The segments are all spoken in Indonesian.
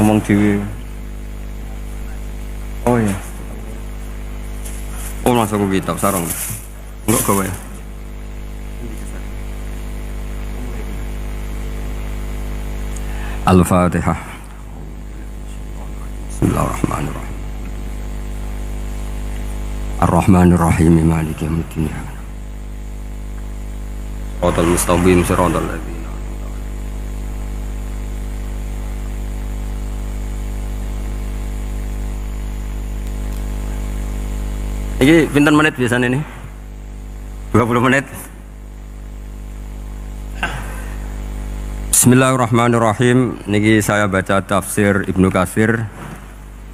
ngomong dhewe. Oh iya. Oh langsung ke kitab sarung. Enggak gawe. Al-Fatihah. Bismillahirrahmanirrahim. Ar-Rahmanir-Rahim Maliki Yaumiddin. Shiratal mustaqim shiratal ladzina Ini pinten menit biasanya nih? 20 menit. Bismillahirrahmanirrahim. Niki saya baca tafsir Ibnu Katsir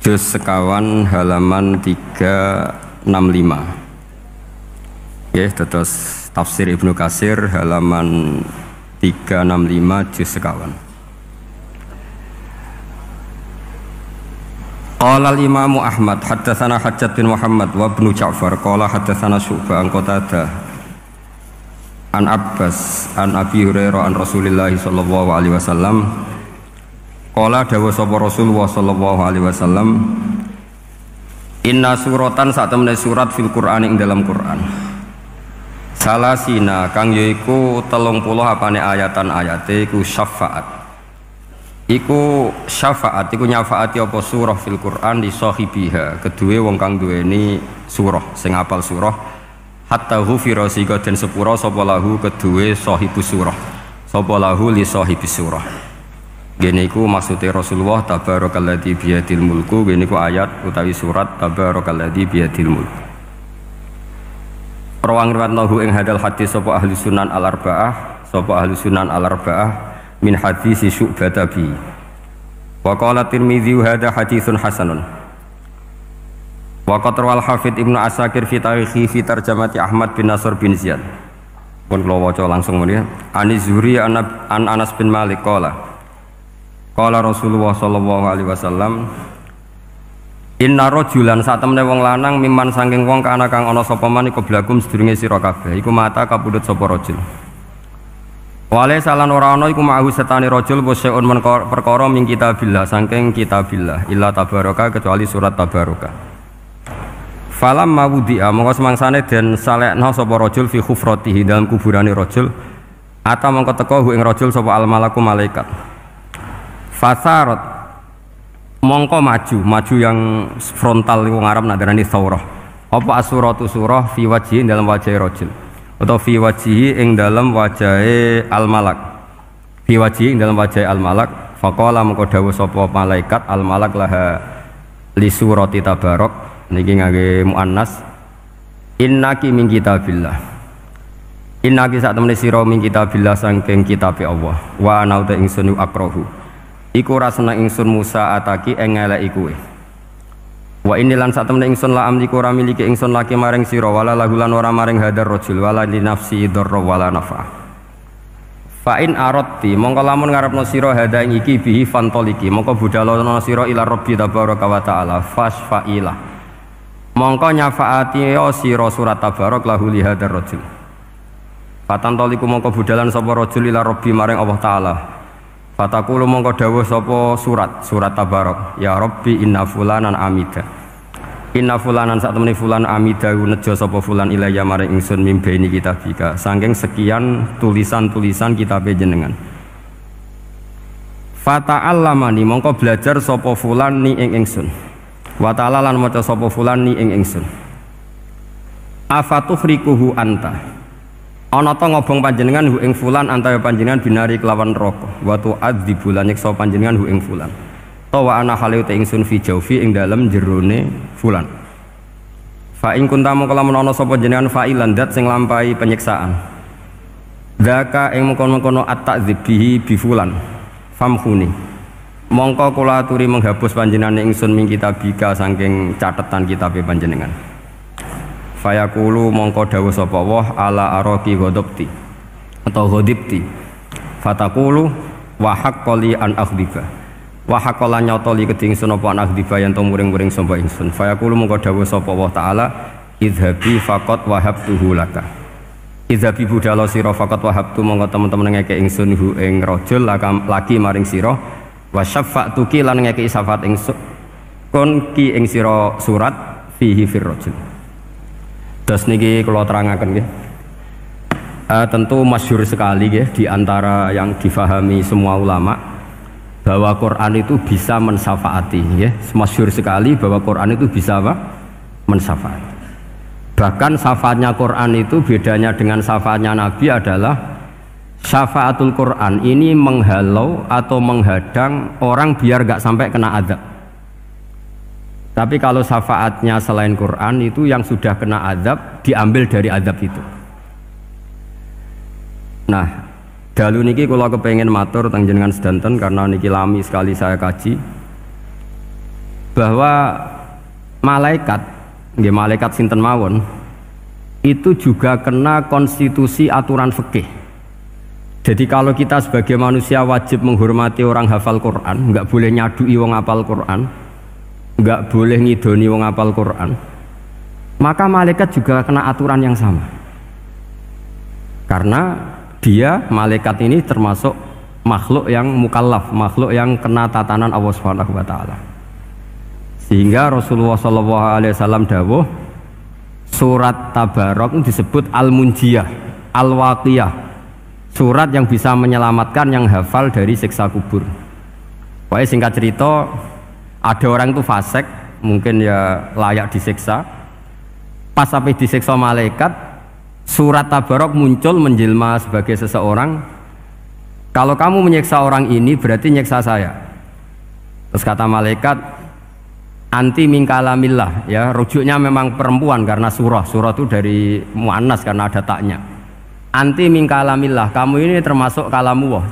juz sekawan halaman 365. Ya, terus tafsir Ibnu Katsir halaman 365 juz sekawan. Qala al-Imam Ahmad haddatsana Hajjat bin Muhammad wa Ibnu Ja'far qala haddatsana Syu'bah an Qatadah an Abbas an Abi Hurairah an Rasulillah sallallahu alaihi wasallam qala dawa sapa Rasulullah sallallahu alaihi wasallam inna suratan sak temene surat fil Qur'an ing dalam Qur'an salasina kang yaiku 30 apane ayatan ayate iku syafaat iku syafaat iku nyafaati apa surah fil Qur'an di sahibiha kedue wong kang duweni surah sing apal surah hatta ghufira sika den sepura sapa lahu kedue sahibus surah sapa lahu li sahibis surah gene iku maksude Rasulullah tabarakalladzi biyadil mulku gene iku ayat utawi surat tabarakalladzi biyadil mulku rawang riwayatnahu ing hadal hadis sapa ahli sunan al-arba'ah min hadis Syu'bah bi wa qala Tirmidzi hadza haditsun hasanun wa qatra al-Hafidz Ibnu Asakir fi tarikhi fi tarjamati Ahmad bin Nasr bin Ziyad pun kula waca langsung mriki Ani Zuhri an Anas bin Malik qala Rasulullah sallallahu alaihi wasallam inna rajulan sak temene wong lanang miman saking wong kana kang ana sapa man iku blagum sedurunge sira kabeh iku mata kapundhut sapa rajul wale salan ora ana iku ma'hu setane rajul waseun perkara min kitabillah saking kitabillah illa tabaraka kecuali surat tabaraka falam mawdi'a mongko semangsane den salekna sapa rajul fi khufratihi dalam kuburane rajul ata mongko teka ing rajul sapa al malaku malaikat fasarat mongko maju yang frontal wong Arab nak darani saurah apa asuratu surah fi wajhi dalam wajah rajul atau fi wajhi ing dalam wajahe al-malak fi wajhi ing dalam wajahe al-malak faqala mengko dawuh sapa malaikat al-malak laha li surati tabarok niki ngangge muannas innaki min kitabillah innaki sak temene sira min kitabillah saking kitabe Allah wa ana uta ingsun akrahu iku rasana ingsun Musa ataki ing ngeleki kowe wa inilan sak temene ingsun la amliku ora miliki ingsun laki maring sira wala lahulan ora maring hadar rajul wala li nafsi darra wala nafa fa in aradti mongko lamun ngarepno sira hada ing iki bihi fantoliki mongko budalono sira ila rabbi tabaraka wa taala fasfaila mongko nyafaati sira surat tabarak lahu li hadar rajul fatantoliku mongko budalan sapa rajul ila rabbi maring Allah taala fatakulu mongko dawuh sapa surat tabarak ya rabbi inna fulanan amida inna fulanan sak temene fulan amida nejo sapa fulan ilayya maring ingsun mimbaini kitabika saking sekian tulisan-tulisan kitabe jenengan fata'allamani mongko belajar sapa fulan ni ing ingsun wa ta'ala lan maca sapa fulan ni ing ingsun afatuhrikuhu anta ana ta ngobong panjenengan hu ing fulan antaya panjenengan binari kelawan neraka wa tu'adzibu lan nyiksa panjenengan hu ing fulan ta wa ana halu ta ingsun fi jaufi ing dalem jerone fulan fa ing kunta mongko lamun ana sapa jenengan fa'ilan dat sing lampahi penyiksaan dzaka ing mengkono-kono at-ta'dzib bihi bi fulan famhuni mongko kula aturi menghapus panjenengan ingsun min kitabika saking catetan kitabe panjenengan fayaqulu mongko dawuh sapa Allah ala araqi ghadabti atau ghadibti fataqulu wa haqqali an akhdiba wa haqqala nyotoli keding sun apa an akhdiba yen to muring-muring sapa ingsun fayaqulu mongko dawuh sapa Allah taala idhabi faqat wahabtuhu laka idhabi budala sira faqat wahabtu mongko temen-temen ngeke ingsun hu ing rajul laki maring sira Wa syafa'tuki lan ngeki syafaat ingsun kon ki ing sira surat fihi firrajul. Terus niki kula terangaken nggih. Tentu masyhur sekali nggih di antara yang difahami semua ulama bahwa Quran itu bisa mensyafaati nggih. Masyhur sekali bahwa Quran itu bisa apa? Mensyafaati. Bahkan syafaatnya Quran itu bedanya dengan syafaatnya Nabi adalah syafaatul Quran ini menghalau atau menghadang orang biar gak sampai kena azab. Tapi kalau syafaatnya selain Quran itu yang sudah kena azab diambil dari azab itu. Nah, dalu niki kalau kepengen matur teng jenengan sedanten karena niki lami sekali saya kaji bahwa malaikat, nggih malaikat sinten mawon itu juga kena konstitusi aturan fikih. Jadi kalau kita sebagai manusia wajib menghormati orang hafal Quran, nggak boleh nyadui wong hafal Quran, nggak boleh ngidoni wong hafal Quran, maka malaikat juga kena aturan yang sama. Karena dia malaikat ini termasuk makhluk yang mukallaf, makhluk yang kena tatanan Allah Subhanahu wa taala. Sehingga Rasulullah SAW dawuh surat Tabarok disebut Al-Munjiyah, Al-Waqiyah. Surat yang bisa menyelamatkan yang hafal dari siksa kubur. Pokoknya singkat cerita, ada orang itu fasik, mungkin ya layak disiksa. Pas sampai disiksa malaikat, surat Tabarok muncul menjelma sebagai seseorang. Kalau kamu menyiksa orang ini berarti nyiksa saya. Terus kata malaikat, anti min kalamillah, ya rujuknya memang perempuan karena surah itu dari muannas karena ada taknya. Anti min kalamillah, kamu ini termasuk kalamu wah.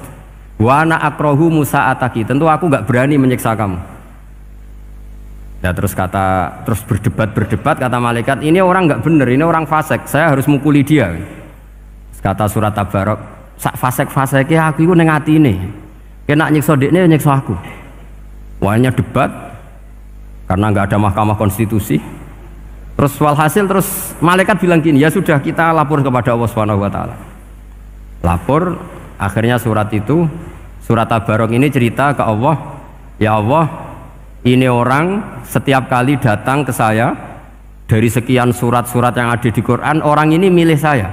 Wa ana akrahu musa'ataki, tentu aku nggak berani menyiksa kamu. Ya terus berdebat kata malaikat, ini orang nggak bener, ini orang fasik, saya harus mukuli dia. Kata surat Tabarok, sak fasik-fasiknya aku itu ning atine. Kena nyiksa dekne nyiksa aku. Wahnya debat karena nggak ada mahkamah konstitusi. Terus walhasil terus malaikat bilang gini, ya sudah kita lapor kepada Allah Subhanahu wa taala. Lapor, akhirnya surat Tabarok ini cerita ke Allah, ya Allah, ini orang setiap kali datang ke saya dari sekian surat-surat yang ada di Quran, orang ini milih saya.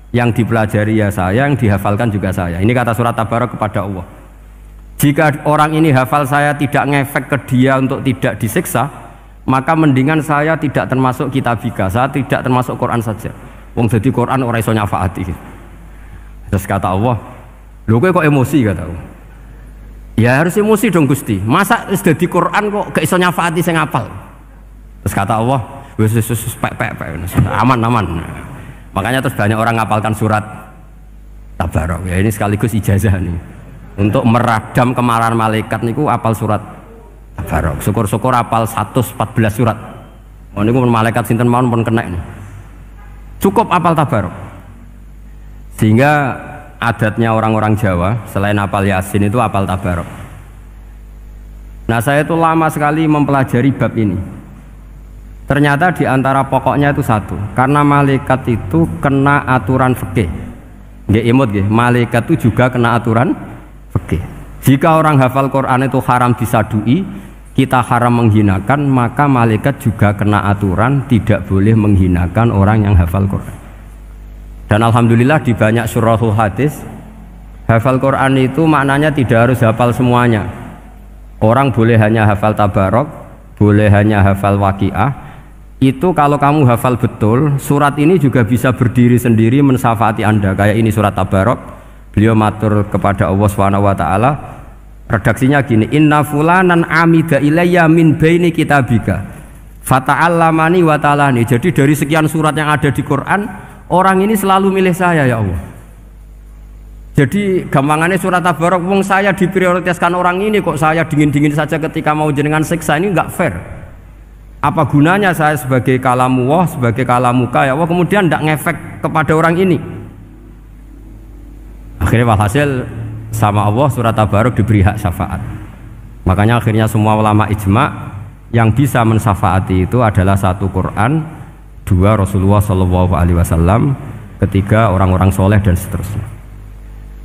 Yang dipelajari ya saya, yang dihafalkan juga saya. Ini kata surat Tabarok kepada Allah. Jika orang ini hafal saya tidak ngefek ke dia untuk tidak disiksa, maka mendingan saya tidak termasuk kitabika, saya tidak termasuk Quran saja. Wong jadi Quran ora iso nyafaati. Terus kata Allah, lho kowe kok emosi kata Allah. Ya harus emosi dong Gusti. Masa wis dadi Quran kok gak iso nyafaati sing apal. Terus kata Allah, wis pek aman. Makanya terus banyak orang ngapalkan surat Tabarok. Ya ini sekaligus ijazah nih. Untuk meradam kemarahan malaikat niku apal surat Tabarok. Syukur-syukur apal 114 surat. Oh niku malaikat sinten mawon pun kena ini. Cukup apal Tabarok. Sehingga adatnya orang-orang Jawa selain apal Yasin itu apal Tabarok. Nah saya itu lama sekali mempelajari bab ini. Ternyata di antara pokoknya itu satu, karena malaikat itu kena aturan fikih. Nggih imut nggih, malaikat itu juga kena aturan fikih. Jika orang hafal Quran itu haram disadui, kita haram menghinakan, maka malaikat juga kena aturan tidak boleh menghinakan orang yang hafal Quran. Dan alhamdulillah di banyak surahul hadis, hafal Quran itu maknanya tidak harus hafal semuanya. Orang boleh hanya hafal Tabarok, boleh hanya hafal Waqiah. Itu kalau kamu hafal betul, surat ini juga bisa berdiri sendiri mensyafaati Anda. Kayak ini surat Tabarok, beliau matur kepada Allah Subhanahu wa taala. Redaksinya gini, inna fulanan amida ilayya min baini kitabika fata'allamani wa ta'alani. Jadi dari sekian surat yang ada di Quran, orang ini selalu milih saya ya Allah. Jadi gampangannya surat Tabarok, wong saya diprioritaskan orang ini kok saya dingin-dingin saja ketika mau jenengan siksa, ini enggak fair. Apa gunanya saya sebagai kalamullah, sebagai kalamuka ya Allah, kemudian tidak ngefek kepada orang ini. Akhirnya walhasil sama Allah surat Tabarok diberi hak syafaat. Makanya akhirnya semua ulama ijma yang bisa mensyafaati itu adalah satu Quran, dua Rasulullah SAW, ketiga orang-orang soleh dan seterusnya.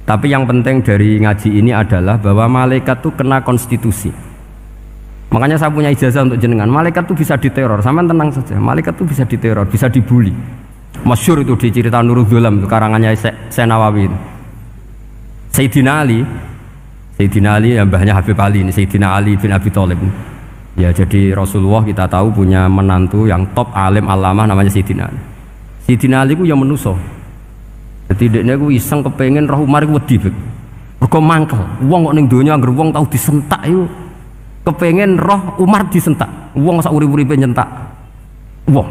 Tapi yang penting dari ngaji ini adalah bahwa malaikat itu kena konstitusi. Makanya saya punya ijazah untuk jenengan. Malaikat itu bisa diteror, sampean tenang saja. Malaikat itu bisa diteror, bisa dibully. Masyhur itu di cerita Nurul Dholam, itu karangannya Senawawi. Sayyidina Ali yang mbahnya Habib Ali ini, Sayyidina Ali bin Abi Thalib. Ya, jadi Rasulullah kita tahu punya menantu yang top alim alamah namanya Sayyidina Ali. Sayyidina Ali ku yang menuso. Jadi dekne ku iseng kepengen roh Umar ku wedi. Mergo mangkel. Wong kok ning donya anggere wong tau disentak iku kepengen roh Umar disentak. Wong sak urip-uripe nyentak wong.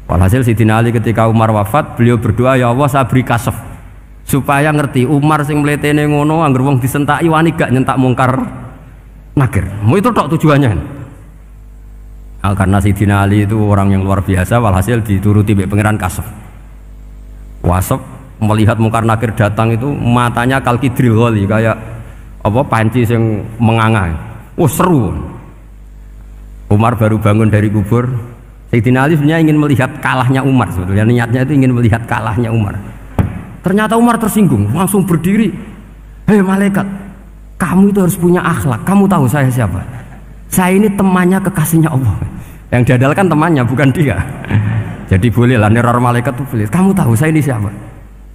Walhasil Sayyidina Ali ketika Umar wafat, beliau berdoa, ya Allah saya beri kasaf supaya ngerti Umar sing mletene ngono anggere wong disentaki wani gak nyentak mungkar nakir. Mau itu tok tujuannya. Nah, karena Sayyidina Ali itu orang yang luar biasa, walhasil dituruti mbek pangeran kasaf. Wasaf melihat mungkar nakir datang itu matanya kalkidril ghali, kayak apa panci yang menganga. Oh seru. Umar baru bangun dari kubur. Sayyidina Ali sebenarnya ingin melihat kalahnya Umar, sebetulnya niatnya itu ingin melihat kalahnya Umar. Ternyata Umar tersinggung, langsung berdiri. Hei malaikat, kamu itu harus punya akhlak. Kamu tahu saya siapa? Saya ini temannya kekasihnya Allah. Yang diandalkan temannya, bukan dia. Jadi bolehlah neror malaikat itu boleh. Kamu tahu saya ini siapa?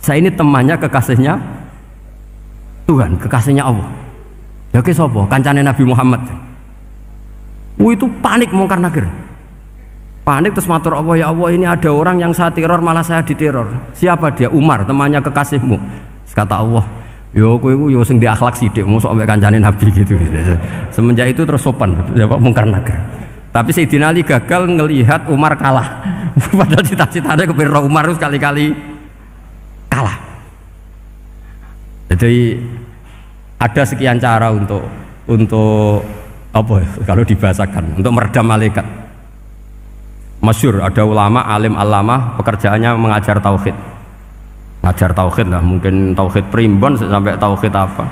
Saya ini temannya kekasihnya Tuhan, kekasihnya Allah. Ya ke sopo? Kancane Nabi Muhammad. Itu panik mungkar nakir. Panik terus matur Allah, ya Allah ini ada orang yang saya teror malah saya diteror. Siapa dia? Umar, temannya kekasihmu. Kata Allah, yo kowe iku yo sing di akhlak sithik, mosok ambek kancane Nabi gitu. Semenjak itu terus sopan, jawab mungkar nakir. Tapi Sayyidina Ali gagal ngelihat Umar kalah. Padahal cita-citanya kepira Umar sekali-kali kalah. Jadi ada sekian cara untuk apa kalau dibahasakan untuk meredam malaikat. Masyhur ada ulama alim alamah pekerjaannya mengajar tauhid. Ngajar tauhid lah, mungkin tauhid primbon sampai tauhid apa.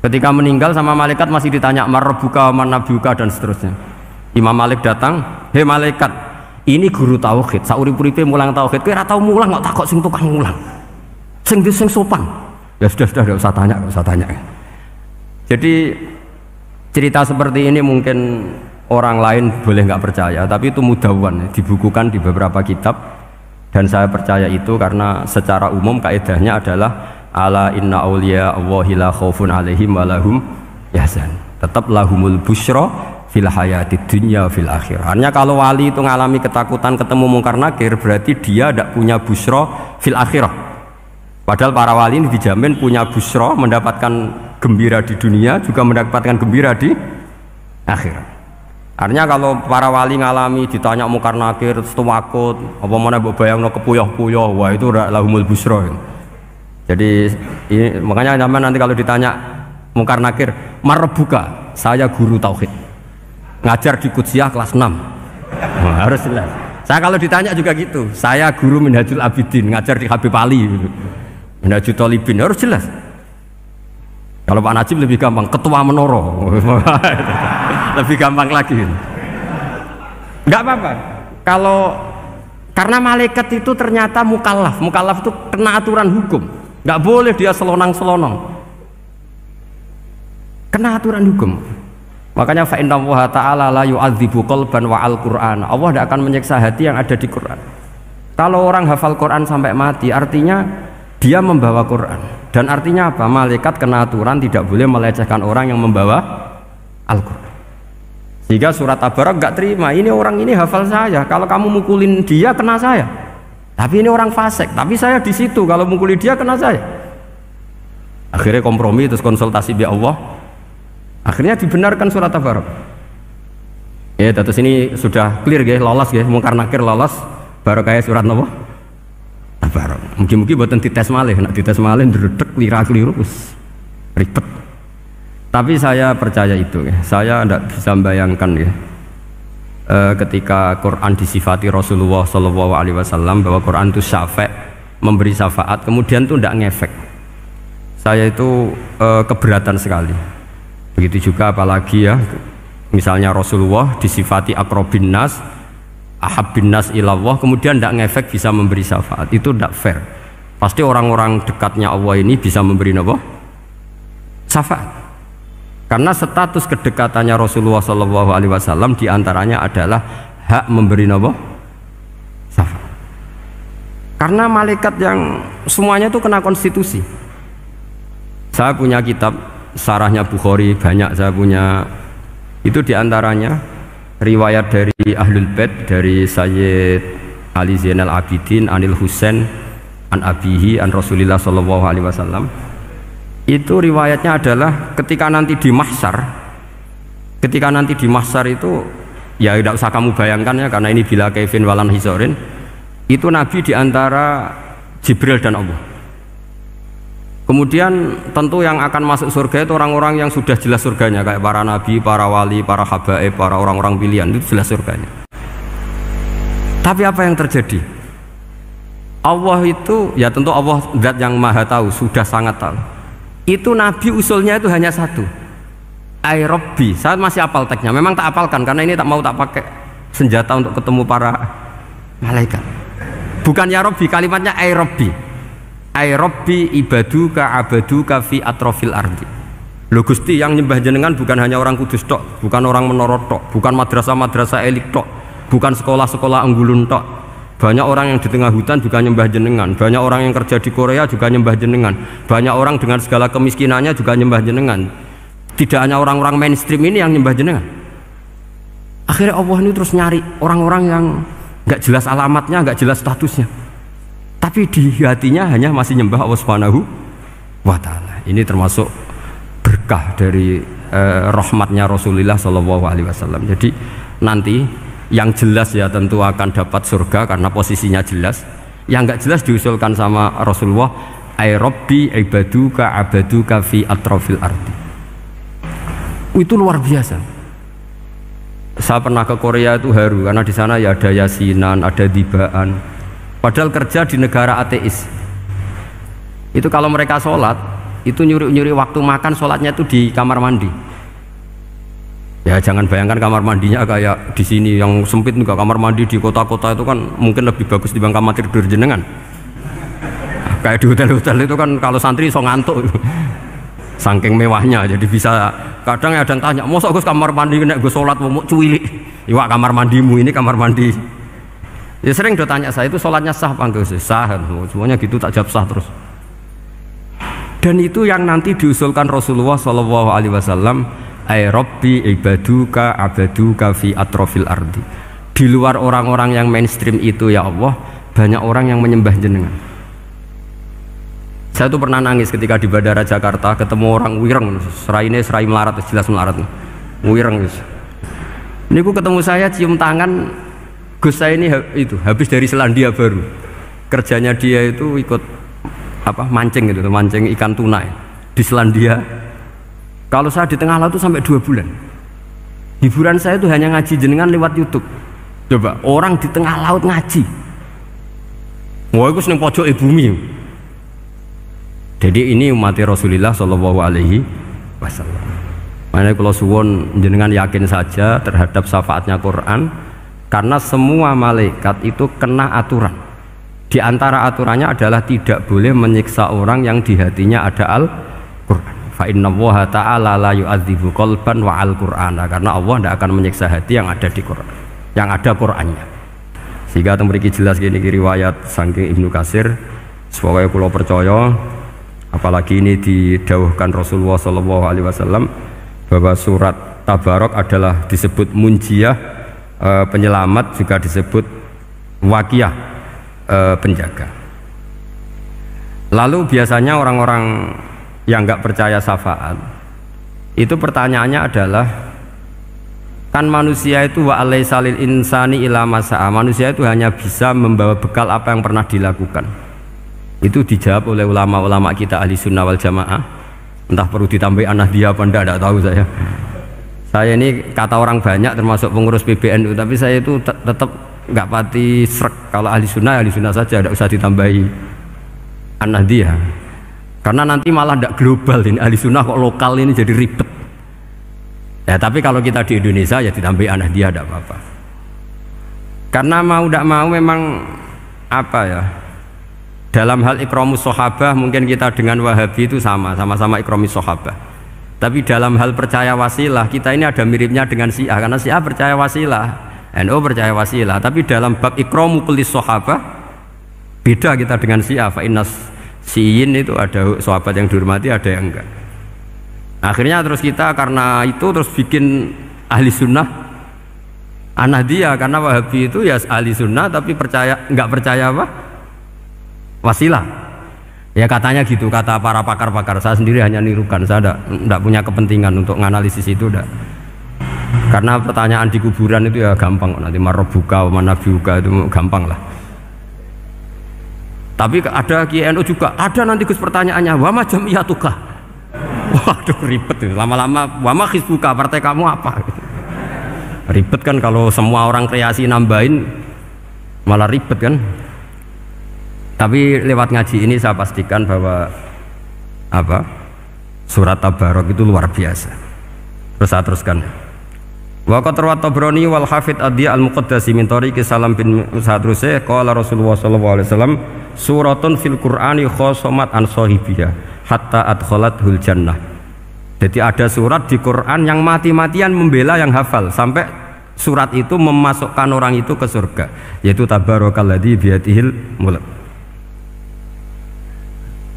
Ketika meninggal sama malaikat masih ditanya marbuka manabiuka dan seterusnya. Imam Malik datang, hei malaikat, ini guru tauhid, saurip-uripe mulang tauhid, kowe ora tau mulang kok takok sing tukang mulang. Sing sopan. Ya sudah enggak usah tanya. Jadi cerita seperti ini mungkin orang lain boleh nggak percaya, tapi itu mudawwan, dibukukan di beberapa kitab, dan saya percaya itu karena secara umum kaidahnya adalah ala inna auliya Allahi la khaufun alaihim wa lahum yahzan. Tetap lahumul busyra fil hayatid dunya fil akhirah. Artinya kalau wali itu ngalami ketakutan ketemu mungkar nakir, berarti dia tidak punya busyra fil akhirah. Padahal para wali ini dijamin punya busyra, mendapatkan gembira di dunia, juga mendapatkan gembira di akhirat. Artinya kalau para wali ngalami ditanya mungkar nakir, setawakut, apa mana mbok bayangno kepuyah-puyah, wah itu lahumul busyra. Jadi ini, makanya zaman nanti kalau ditanya mungkar nakir, marbuka, saya guru tauhid. Ngajar di Qudsiyah kelas 6. Nah, harus jelas. Saya kalau ditanya juga gitu, saya guru Minhajul Abidin, ngajar di Habib Ali, Minhajul Thalibin, harus jelas. Kalau Pak Najib lebih gampang, ketua menoro. Lebih gampang lagi. Enggak apa-apa. Kalau karena malaikat itu ternyata mukallaf itu kena aturan hukum. Enggak boleh dia selonang-selonong. Kena aturan hukum. Makanya fa inna Allah ta'ala la yu'adzibu qalban wa al-Qur'an. Allah tidak akan menyiksa hati yang ada di Quran. Kalau orang hafal Quran sampai mati, artinya dia membawa Quran. Dan artinya apa? Malaikat kena aturan tidak boleh melecehkan orang yang membawa Al-Quran. Sehingga surat Tabarak nggak terima. Ini orang ini hafal saya. Kalau kamu mukulin dia kena saya. Tapi ini orang fasik. Tapi saya di situ. Kalau mukuli dia kena saya. Akhirnya kompromi terus konsultasi bi Allah. Akhirnya dibenarkan surat Tabarak. Ya, terus ini sudah clear guys, lolos guys, mungkar nakir lolos, baru kayak surat apa? Tabarak. Mungkin buatan dites malih, nak dites malih ndredeg keliru ribet. Tapi saya percaya itu, ya. Saya tidak bisa membayangkan ya. Ketika Quran disifati Rasulullah SAW bahwa Quran itu syafa', memberi syafaat, kemudian itu tidak ngefek. Saya itu keberatan sekali. Begitu juga apalagi ya, misalnya Rasulullah disifati aqrabin nas, ahabbin nas ilallah, kemudian tidak ngefek bisa memberi syafaat, itu tidak fair. Pasti orang-orang dekatnya Allah ini bisa memberi apa? Syafaat. Karena status kedekatannya Rasulullah SAW diantaranya adalah hak memberi apa? Syafaat. Karena malaikat yang semuanya itu kena konstitusi. Saya punya kitab syarahnya Bukhari banyak, saya punya itu diantaranya riwayat dari Ahlul Bait, dari Sayyid Ali Zainal Abidin Anil Husain an abihi an Rasulillah sallallahu alaihi wasallam. Itu riwayatnya adalah ketika nanti di mahsyar itu ya tidak usah kamu bayangkan ya, karena ini bila kaifin walan hisorin, itu Nabi diantara Jibril dan Allah. Kemudian tentu yang akan masuk surga itu orang-orang yang sudah jelas surganya, kayak para nabi, para wali, para habaib, para orang-orang pilihan, itu jelas surganya. Tapi apa yang terjadi? Allah itu, ya tentu Allah zat yang maha tahu, sudah sangat tahu. Itu Nabi usulnya itu hanya satu, ay Rabbi. Saya masih apal teksnya, memang tak apalkan karena ini tak mau tak pakai senjata untuk ketemu para malaikat. Bukan ya Rabbi, kalimatnya ay Rabbi. Ay Rabbi ibaduka abaduka fi atrofil ardi. Loh Gusti, yang nyembah jenengan bukan hanya orang Kudus tok, bukan orang Menoro tok, bukan madrasah-madrasah elit tok, bukan sekolah-sekolah Anggulun tok. Banyak orang yang di tengah hutan juga nyembah jenengan, banyak orang yang kerja di Korea juga nyembah jenengan, banyak orang dengan segala kemiskinannya juga nyembah jenengan. Tidak hanya orang-orang mainstream ini yang nyembah jenengan. Akhirnya Allah ini terus nyari orang-orang yang nggak jelas alamatnya, nggak jelas statusnya, tapi di hatinya hanya masih nyembah Allah Subhanahu wa Ta'ala. Ini termasuk berkah dari rahmatnya Rasulullah Shallallahu Alaihi Wasallam. Jadi nanti yang jelas ya tentu akan dapat surga karena posisinya jelas. Yang nggak jelas diusulkan sama Rasulullah, ay Rabbi ibaduka abaduka fi atrofil ardi. Itu luar biasa. Saya pernah ke Korea itu haru karena di sana ya ada yasinan, ada dibaan. Padahal kerja di negara ateis. Itu kalau mereka sholat itu nyuri-nyuri waktu makan, sholatnya itu di kamar mandi. Ya jangan bayangkan kamar mandinya kayak di sini yang sempit, enggak. Kamar mandi di kota-kota itu kan mungkin lebih bagus dibanding kamar tidur jenengan. Kayak di hotel-hotel itu kan kalau santri so ngantuk saking mewahnya, jadi bisa kadang ada yang tanya, mosok Gus kamar mandi nek gue sholat mau cuwilik, iwak kamar mandimu ini kamar mandi. Ya sering do tanya saya itu sholatnya sah apa enggak? Sah, semuanya gitu tak jawab sah terus. Dan itu yang nanti diusulkan Rasulullah Shallallahu Alaihi Wasallam, ay Rabbi ibaduka abaduka fi atrofil ardi. Di luar orang-orang yang mainstream itu ya Allah, banyak orang yang menyembah jenengan. Saya tuh pernah nangis ketika di Bandara Jakarta ketemu orang wireng, serai melarat, jelas melarat, wireng. Ini aku ketemu saya cium tangan, Gus saya ini itu habis dari Selandia Baru. Kerjanya dia itu ikut apa mancing gitu, mancing ikan tuna di Selandia. Kalau saya di tengah laut itu sampai 2 bulan. Hiburan saya itu hanya ngaji jenengan lewat YouTube. Coba orang di tengah laut ngaji. Wah, itu seneng pojok bumi. Jadi ini umat Rasulullah Shallallahu Alaihi Wasallam. Makanya kalau suwon jenengan yakin saja terhadap syafaatnya Quran, karena semua malaikat itu kena aturan. Di antara aturannya adalah tidak boleh menyiksa orang yang di hatinya ada Al-Quran. Fa inna Allaha ta'ala la yu'adzibu qalban wa al-Qur'ana, karena Allah tidak akan menyiksa hati yang ada di Quran, yang ada Qurannya. Sehingga memiliki jelas gini riwayat saking Ibnu Katsir, supaya kula percaya, apalagi ini didawuhkan Rasulullah Shallallahu Alaihi Wasallam bahwa surat Tabarok adalah disebut munjiyah, penyelamat, juga disebut wakiyah, penjaga. Lalu biasanya orang-orang yang nggak percaya syafaat itu pertanyaannya adalah, kan manusia itu wa alaisa lil insani ila masa'a, manusia itu hanya bisa membawa bekal apa yang pernah dilakukan. Itu dijawab oleh ulama-ulama kita ahli sunnah wal jamaah. Entah perlu ditambahi anahdia apa enggak tahu saya. Saya ini kata orang banyak termasuk pengurus PBNU, tapi saya itu tetap nggak pati srek. Kalau ahli sunnah saja, tidak usah ditambahi anahdia. Karena nanti malah tidak global ini, ahli sunnah kok lokal ini jadi ribet. Ya tapi kalau kita di Indonesia ya ditambahi anahdia tidak apa-apa. Karena mau tidak mau memang apa ya, Dalam hal ikramus sahabah mungkin kita dengan Wahabi itu sama-sama ikramus sahabah. Tapi dalam hal percaya wasilah kita ini ada miripnya dengan Syiah, karena Syiah percaya wasilah, NU percaya wasilah. Tapi dalam bab ikramu kulli sahabah beda kita dengan Syiah. Fa innas Syiin itu ada sahabat yang dihormati, ada yang enggak. Akhirnya terus kita karena itu terus bikin ahli sunnah An-Nahdiyah, karena Wahabi itu ya ahli sunnah tapi enggak percaya apa? Wasilah. Ya katanya gitu, kata para pakar-pakar. Saya sendiri hanya nirukan, saya enggak punya kepentingan untuk menganalisis itu enggak. Karena pertanyaan di kuburan itu ya gampang, nanti marobuka, manabiuka itu gampang lah. Tapi ada KNU juga, ada nanti Gus pertanyaannya, wama jamiyatuka. Waduh ribet itu, lama-lama wama hizbuka, partai kamu apa? Ribet kan kalau semua orang kreasi nambahin, malah ribet kan. Tapi lewat ngaji ini saya pastikan bahwa apa surat Tabarok itu luar biasa. Terus saya teruskan. Wa qad rawat Tabrani wal Hafidz Ad-Diya al-Muqaddasi min tariqi Salam bin Sadruse qala Rasulullah sallallahu alaihi wasallam suratun fil Qur'ani khosomat an sahibiha hatta adkhalathul jannah. Jadi ada surat di Quran yang mati-matian membela yang hafal sampai surat itu memasukkan orang itu ke surga, yaitu tabarakalladzi biyadihil mulk.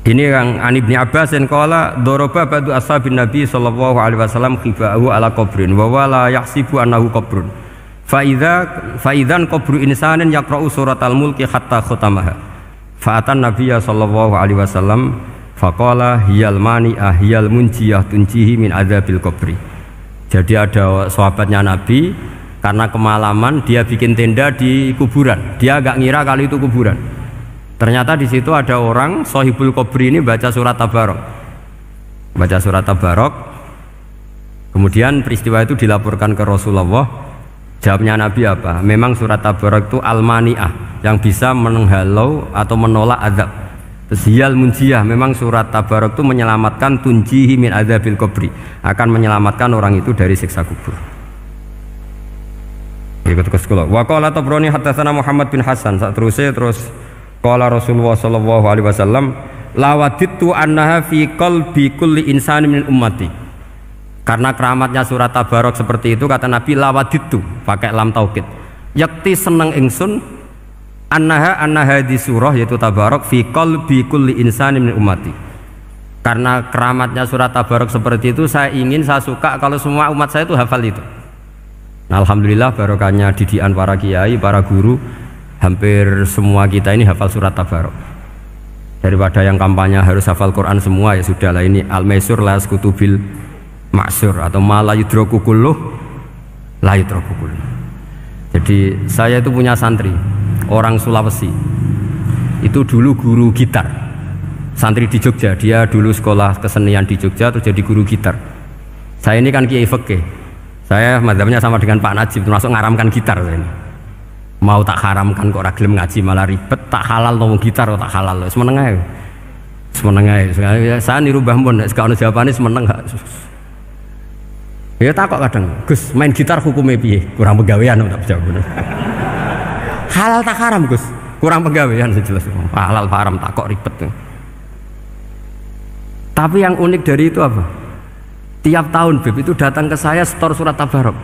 Ini yang an Ibnu Abbasin qala daraba ba'du ashabin Nabi sallallahu alaihi wasallam khiba'ahu ala qabrin wa wala yahsibu annahu qabrun fa idzan qabru insanin yaqra'u suratal mulki hatta khatamaha fa atan nabiyya sallallahu alaihi wasallam faqala hiyal mani'ah hiyal munjiyah tunjihi min adzabil qabri. Jadi ada sahabatnya Nabi karena kemalaman dia bikin tenda di kuburan, dia agak ngira kalau itu kuburan. Ternyata di situ ada orang Sohibul Qabri ini baca surat Tabarok. Baca surat Tabarok. Kemudian peristiwa itu dilaporkan ke Rasulullah. Jawabnya Nabi apa? Memang surat Tabarok itu al-mani'ah, yang bisa menghalau atau menolak azab. Hiyal munjiyah, memang surat Tabarok itu menyelamatkan tunjihi min adzabil qabri, akan menyelamatkan orang itu dari siksa kubur. Ikut ke sekolah. Wa qala Tabrani hadatsana Muhammad bin Hasan. Terus qala Rasulullah sallallahu alaihi wasallam lawadittu annaha fi qalbi kulli insani min ummati. Karena keramatnya surat Tabarok seperti itu, kata Nabi lawadittu pakai lam taukid. Yakti seneng ingsun annaha di surah yaitu Tabarok fi qalbi kulli insani min ummati. Karena keramatnya surat Tabarok seperti itu, saya suka kalau semua umat saya itu hafal itu. Nah, alhamdulillah barokahnya didikan para kiai, para guru, hampir semua kita ini hafal surat Tabarok. Daripada yang kampanye harus hafal Quran semua, ya sudahlah, ini al-maisur la yaskutubil maksur atau ma la yudraku kulluh la yudraku kulluh. Jadi saya itu punya santri orang Sulawesi, itu dulu guru gitar, santri di Jogja. Dia dulu sekolah kesenian di Jogja terus jadi guru gitar. Saya ini kan kiai fikih, saya madzhabnya sama dengan Pak Najib, termasuk ngaramkan gitar. Saya ini mau tak haramkan kok ora gelem ngaji malah ribet, tak halal ngomong gitar kok tak halal. Semeneng ae. Saya niru Mbah Mun, nek ono jawabane semeneng gak. Ya takok kadang, Gus main gitar hukumnya piye? Kurang pegawean tak jawab. Halal tak haram Gus? Kurang pegawean jelas. Halal haram takok ribet. Tapi yang unik dari itu apa? Tiap tahun Beb itu datang ke saya setor surat Tabarok.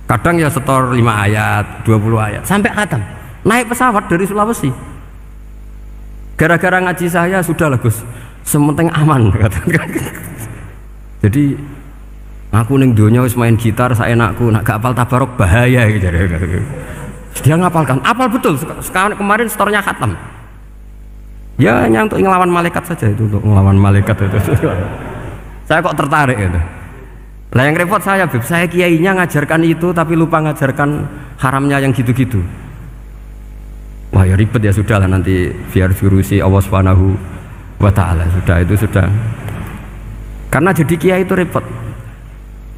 Kadang ya setor 5 ayat, 20 ayat, sampai khatam. Naik pesawat dari Sulawesi. Gara-gara ngaji saya, sudahlah Gus, sementing aman. Jadi aku ning donya wis main gitar saenakku, nak gak apal Tabarok bahaya gitu. Dia ngapalkan, apal betul. Sekarang kemarin setornya khatam. Ya hanya untuk ngelawan malaikat saja itu, untuk ngelawan malaikat itu. Saya kok tertarik itu. Lah yang repot saya, Beb, saya kiainya ngajarkan itu tapi lupa ngajarkan haramnya yang gitu-gitu. Wah ya ribet, ya sudahlah, nanti biar diurusi Allah Subhanahu wa ta'ala. Sudah itu sudah. Karena jadi kiai itu repot.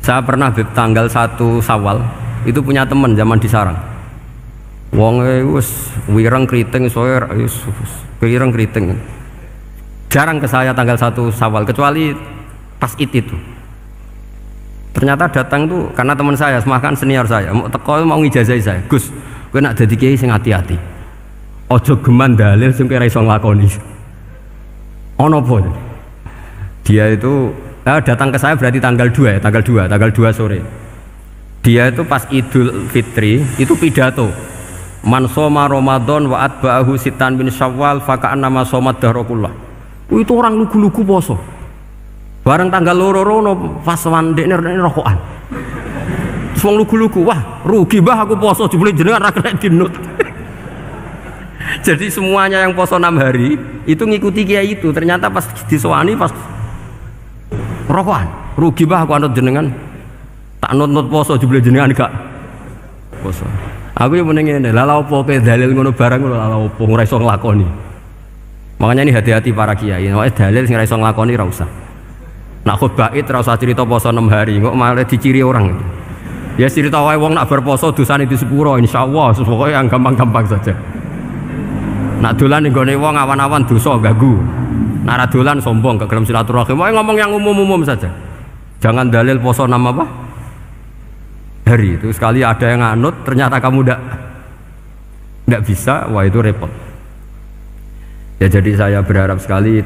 Saya pernah, Beb, tanggal 1 Syawal itu punya teman zaman di Sarang. Wonge wis wireng kriting soe wis wireng kriting. Jarang ke saya tanggal 1 Syawal kecuali pas itu. Ternyata datang tuh karena teman saya, semakan senior saya, mau teko mau ngijazahi saya. Gus, kowe nak dadi kiai sing hati-hati. Ojo geman dalil sing kira iso nglakoni. Ono apa? Dia itu datang ke saya berarti tanggal 2 ya, tanggal 2 sore. Dia itu pas Idul Fitri itu pidato. Man shoma Ramadan wa atba'ahu sitan bin Syawal faka'annama shomat dahrakullah. Itu orang lugu-lugu poso. Bareng tanggal loro pas wandekne rokokan. Wong lugu-lugu, wah rugi mbah aku poso jebule jenengan ra kena dinut. Jadi semuanya yang poso 6 hari itu ngikuti kiai itu. Ternyata pas disowani pas rokokan, rugi mbah aku anut jenengan. Tak nut poso jebule jenengan gak poso. Aku yang mending ngene, lha opo ke dalil ngono barang ngono lha opo ora iso nglakoni. Makanya ini hati-hati para kiai, nek dalil sing ora iso nglakoni ora usah. Nak khutbah id ora usah cerita poso 6 hari, kok malah diciri orang itu. Ya cerita wae wong nak berposo dosane di sepuro insyaallah, pokoke yang gampang-gampang saja. Nak dolan ning gone wong awan-awan dosa ganggu. Nak ra dolan sombong gak gelem silaturahim. Wae ngomong yang umum-umum saja. Jangan dalil poso 6 apa? Hari itu sekali ada yang nganut ternyata kamu ndak bisa, wah itu repot. Ya jadi saya berharap sekali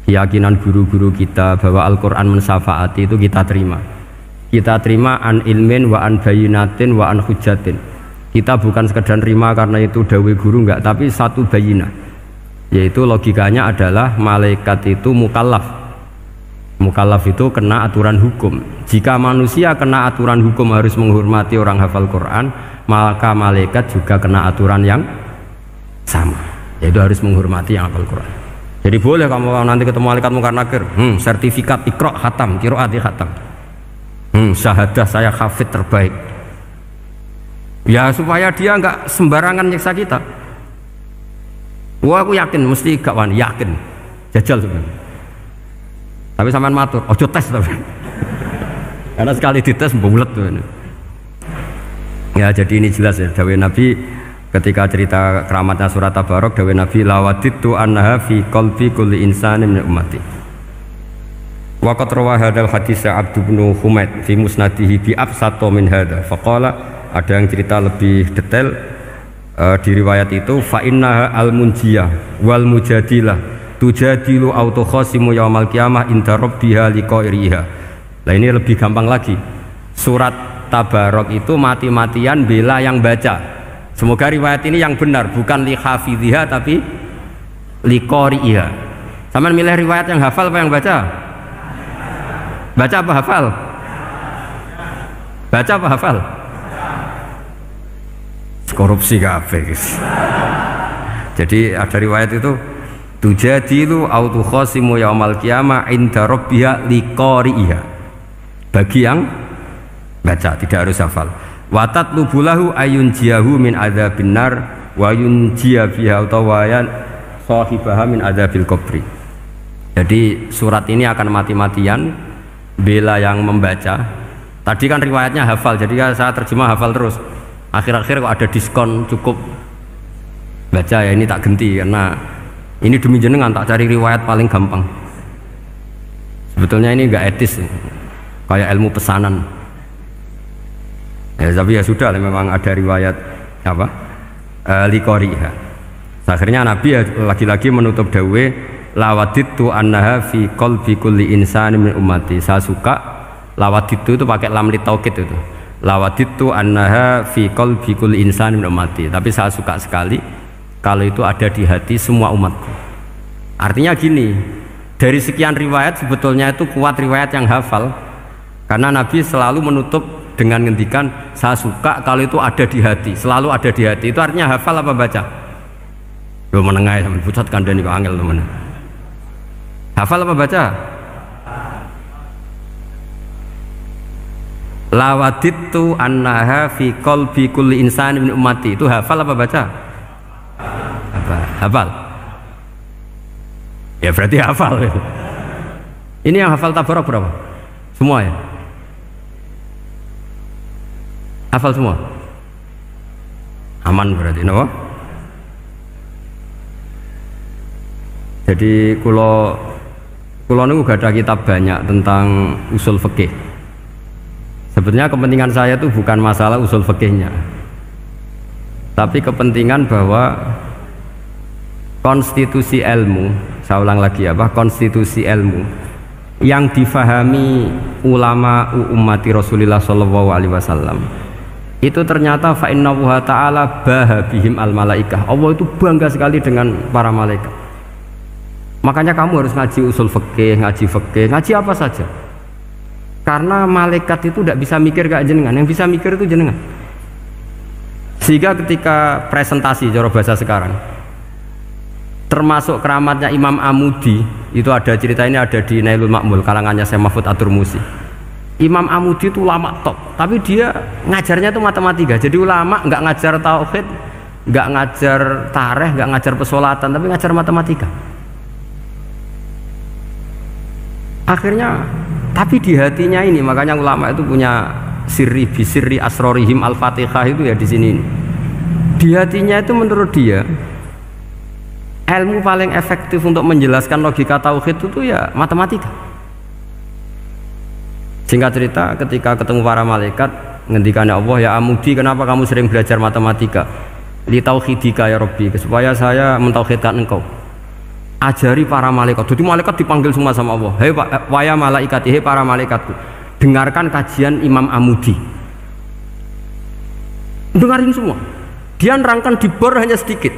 keyakinan guru-guru kita bahwa Al-Quran mensyafaati itu kita terima. Kita terima an ilmin wa an bayinatin wa an hujatin. Kita bukan sekedar terima karena itu dawe guru enggak, tapi satu bayinah. Yaitu logikanya adalah malaikat itu mukallaf. Mukallaf itu kena aturan hukum. Jika manusia kena aturan hukum harus menghormati orang hafal Quran, maka malaikat juga kena aturan yang sama, yaitu harus menghormati yang hafal Quran. Jadi boleh kamu nanti ketemu malaikat mungkar nakir, sertifikat Iqra khatam, qiraati khatam, syahadah saya hafid terbaik. Ya supaya dia enggak sembarangan nyiksa kita. Wah aku yakin mesti gak wani, yakin jajal sebenarnya. Tapi sampean matur, ojo tes tapi. Karena sekali dites bulet tuh. Ya jadi ini jelas ya, dawuh Nabi ketika cerita keramatnya surat Tabarok, dawuh Nabi lawaditu annaha fi qalbi kulli insanin min ummati. Wa qad rawa hadzal hadits Abdu bin Humaid fi musnadihi bi absato min hadza. Faqala ada yang cerita lebih detail di riwayat itu fa innaha al-munjiyah wal mujadilah tujadilu autokhosimu yaumal qiyamah inda rabbiha liqairiha. Nah ini lebih gampang lagi. Surat Tabarok itu mati-matian bela yang baca. Semoga riwayat ini yang benar, bukan li hafidhiha tapi liqairiha. Sampeyan milih riwayat yang hafal apa yang baca? Baca apa hafal? Baca apa hafal? Korupsi kabeh. Jadi ada riwayat itu tujadilu autokhosimu yaumal qiyamah inda rabbiha liqari'iha. Bagi yang baca, tidak harus hafal. Wa tatlubulahu ayunjiyahu min adzabin nar wa yunjiya biha utawayan sahibaha min adzabil qabri. Jadi surat ini akan mati-matian bela yang membaca. Tadi kan riwayatnya hafal, jadi saya terjemah hafal terus. Akhir-akhir kok ada diskon cukup baca ya, ini tak ganti karena ini demi jenengan tak cari riwayat paling gampang. Sebetulnya ini enggak etis, kayak ilmu pesanan. Ya tapi ya sudah, memang ada riwayat apa? Liqariha. Akhirnya Nabi ya lagi-lagi menutup dawe lawaditu annaha fi qalbi kulli insanin min ummati. Saya suka lawaditu itu pakai lam li taukid itu. Lawaditu annaha fi qalbi kulli insanin min ummati. Tapi saya suka sekali kalau itu ada di hati semua umatku. Artinya gini, dari sekian riwayat sebetulnya itu kuat riwayat yang hafal, karena Nabi selalu menutup dengan ngendikan saya suka kalau itu ada di hati, selalu ada di hati. Itu artinya hafal apa baca? Lo menengah sampai pucat kandani kok angel teman. Hafal apa baca? Lawaditu annaha fi qalbi kulli insani min ummati. Itu hafal apa baca? Hafal. Ya berarti hafal. Ini yang hafal Tabarok berapa? Semua ya? Hafal semua? Aman berarti, no? Jadi kulo niku gak ada kitab banyak tentang usul fikih. Sebetulnya kepentingan saya itu bukan masalah usul fikihnya. tapi kepentingan bahwa konstitusi ilmu, saya ulang lagi apa, konstitusi ilmu yang difahami ulama ummati Rasulullah sallallahu alaihi wasallam itu ternyata fa innahu ta'ala bahabihim al malaikah. Allah itu bangga sekali dengan para malaikat. Makanya kamu harus ngaji usul fikih, ngaji apa saja. Karena malaikat itu tidak bisa mikir kayak jenengan, yang bisa mikir itu jenengan. Sehingga ketika presentasi cara bahasa sekarang, termasuk keramatnya Imam Amudi, itu ada cerita ini ada di Nailul Ma'mul kalangannya Syekh Mahfud At-Turmusi. Imam Amudi itu ulama top, tapi dia ngajarnya itu matematika. Jadi ulama nggak ngajar tauhid, nggak ngajar tarikh, nggak ngajar pesolatan, tapi ngajar matematika. Akhirnya, tapi di hatinya ini, makanya ulama itu punya sirri bisirri asrorihim al-fatihah itu ya di sini. Di hatinya itu menurut dia ilmu paling efektif untuk menjelaskan logika tauhid itu ya matematika. Singkat cerita, ketika ketemu para malaikat, ngendikannya Allah, ya Amudi, kenapa kamu sering belajar matematika? Li tauhidika ya Rabbi, supaya saya mentauhidkan engkau. Ajari para malaikat. Jadi malaikat dipanggil semua sama Allah. Hei waya malaikat, hei para malaikatku, dengarkan kajian Imam Amudi. Dengarin semua. Dia nerangkan di bor hanya sedikit.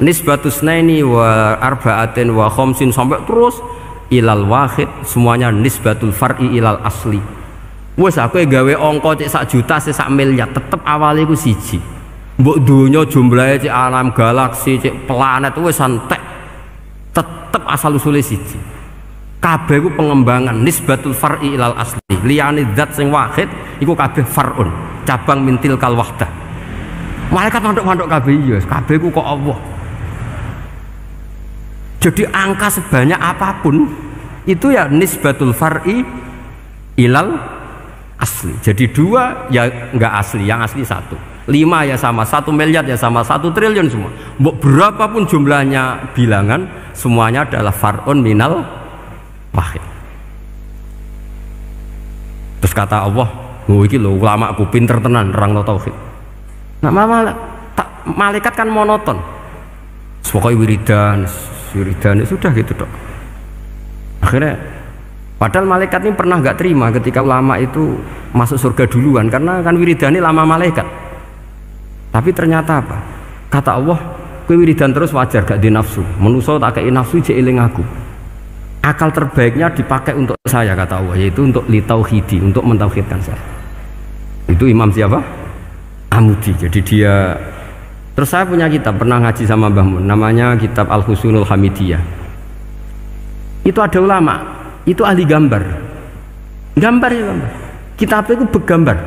Nisbatus naini wa arba'atin wa khamsin sampai terus ilal wahid, semuanya nisbatul far'i ilal asli. Wes aku gawe angka cek 1 juta cek 1 miliar, tetep awalnya iku siji. Mbok donya jumlahe cek alam galaksi cek planet wes santek, tetep asal usule siji. Kabeh iku pengembangan nisbatul far'i ilal asli. Liyane zat sing wahid iku kabeh far'un, cabang mintil kal wahdah. Malaikat manduk-manduk kabeh ya, kabeh iku kok Allah. Jadi angka sebanyak apapun itu ya nisbatul far'i ilal asli. Jadi 2 ya enggak asli, yang asli 1. 5 ya sama, 1 miliar ya sama, 1 triliun semua. Berapapun jumlahnya bilangan, semuanya adalah far'un minal wahid. Terus kata Allah, oh iki lho ulama aku pinter tenan nerangno tauhid. Nah malaikat kan monoton. Pokoknya wiridan sudah gitu dok. Akhirnya padahal malaikat ini pernah nggak terima ketika ulama itu masuk surga duluan, karena kan wiridan ini lama malaikat. Tapi ternyata apa? Kata Allah, kowe wiridan terus wajar gak di nafsu. Manusa tak kei nafsu jek eling aku. Akal terbaiknya dipakai untuk saya, kata Allah, yaitu untuk litauhidi, untuk mentauhidkan saya. Itu Imam siapa? Amudi. Jadi dia. Terus saya punya kitab, pernah ngaji sama Mbah Mun, namanya kitab Al-Husunul Hamidiyah. Itu ada ulama, itu ahli gambar. Gambar. Kitabnya itu bergambar.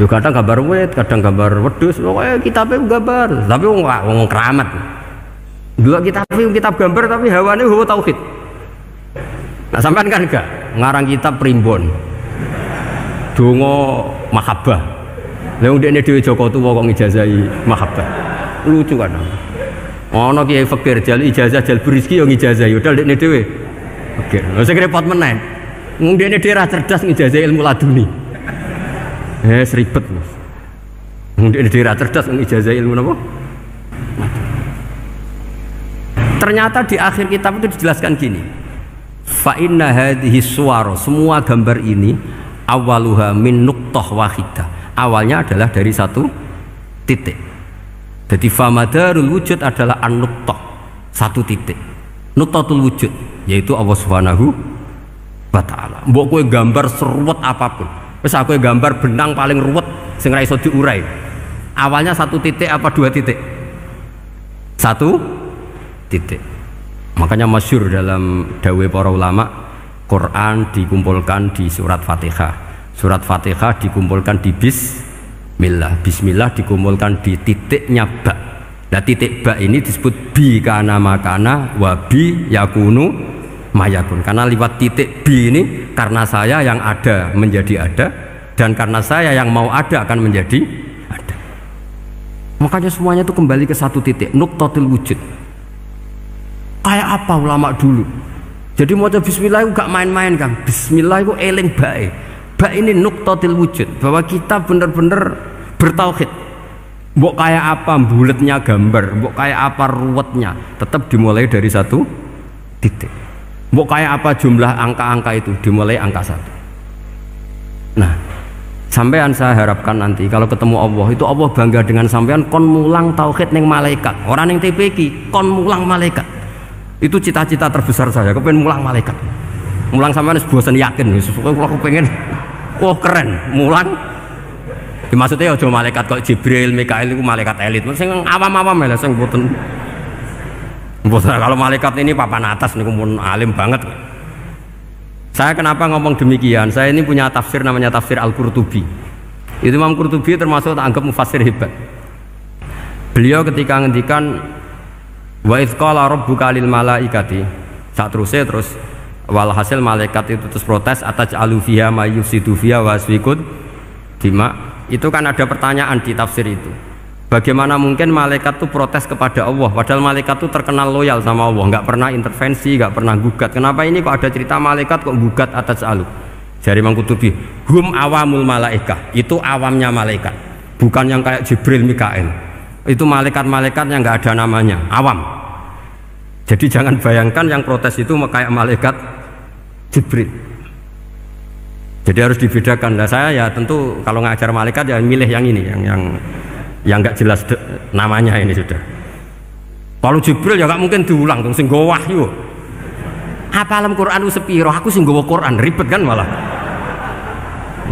Yo kadang gambar wit, kadang gambar wedhus, pokoknya kitabnya gambar. Tapi wong keramat. Dua kitab gambar tapi hawane hawa tauhid. Nah sampean kan enggak ngarang kitab primbon. Donga mahabbah. Lah ndekne dhewe Joko tuwa kok ngijazahi mahabbah. Lucu kan. Ana kiai fakir jal ijazah jal rezeki yo ngijazahi padahal ndekne dhewe fakir. Lha sing repot meneh. Wong ndekne dhewe ra cerdas ngijazahi ilmu laduni. Ribet. Wong ndekne dhewe ra cerdas ngijazahi ilmu napa? Ternyata di akhir kitab itu dijelaskan gini. Fa inna hadhihi suwara, semua gambar ini awaluha min nuqtah wahidah. Awalnya adalah dari 1 titik. Jadi famadarul wujud adalah an-nuqtah, 1 titik. Nuqtatul wujud yaitu Allah Subhanahu wa taala. Mbok kowe gambar seruwet apapun. Wis aku gambar benang paling ruwet sing ra iso diurai. Awalnya 1 titik apa 2 titik? 1 titik. Makanya masyhur dalam dawuh para ulama, Quran dikumpulkan di surat Fatihah. Surat Fatihah dikumpulkan di Bismillah. Bismillah dikumpulkan di titiknya ba. Nah titik ba ini disebut bi kana makana wa bi yakunu mayakun. Karena lewat titik bi ini, karena saya yang ada menjadi ada, dan karena saya yang mau ada akan menjadi ada. Makanya semuanya itu kembali ke 1 titik, nuqtatul wujud. Kayak apa ulama dulu? Jadi mau bismillah itu gak main-main kan. Bismillah itu eling bae. Ba ini nuqtatil wujud, bahwa kita benar-benar bertauhid. Mbok kayak apa buletnya gambar, mbok kayak apa ruwetnya, tetap dimulai dari satu titik. Mbok kayak apa jumlah angka-angka itu, dimulai angka satu. Nah, sampean saya harapkan nanti kalau ketemu Allah itu Allah bangga dengan sampean kon mulang tauhid ning malaikat, orang ning TPQ kon mulang malaikat. Itu cita-cita terbesar saya, kepengen mulang malaikat. Mulang sampean wis bosen yakin, kalau kepengen oh keren, mulang. Maksudnya aja malaikat kok Jibril, Mikail itu malaikat elit. Sing awam-awam lho sing mboten. Kalau malaikat ini papan atas niku pun alim banget. Saya kenapa ngomong demikian? Saya ini punya tafsir namanya tafsir Al-Qurtubi. Itu Imam Qurtubi termasuk tak anggap mufassir hebat. Beliau ketika ngendikan wa idz qala rabbuka lil malaikati, sak terus walhasil malaikat itu terus protes ataj'alu fiha may yufsidu fiha wa yasfikud dima. Itu kan ada pertanyaan di tafsir itu. Bagaimana mungkin malaikat itu protes kepada Allah, padahal malaikat itu terkenal loyal sama Allah, nggak pernah intervensi, nggak pernah gugat. Kenapa ini kok ada cerita malaikat kok gugat atas alu? Jari Imam Qurtubi, hum awamul malaikah, itu awamnya malaikat, bukan yang kayak Jibril, Mikail. Itu malaikat-malaikat yang nggak ada namanya, awam. Jadi jangan bayangkan yang protes itu kayak malaikat Jibril. Jadi harus dibedakan. Nah, saya ya tentu kalau ngajar malaikat ya milih yang ini, yang nggak jelas namanya ini sudah. Kalau Jibril ya nggak mungkin diulang, sing nggawa wahyu. Apa alam Quran itu sepiro? Aku sing nggawa Quran ribet kan malah.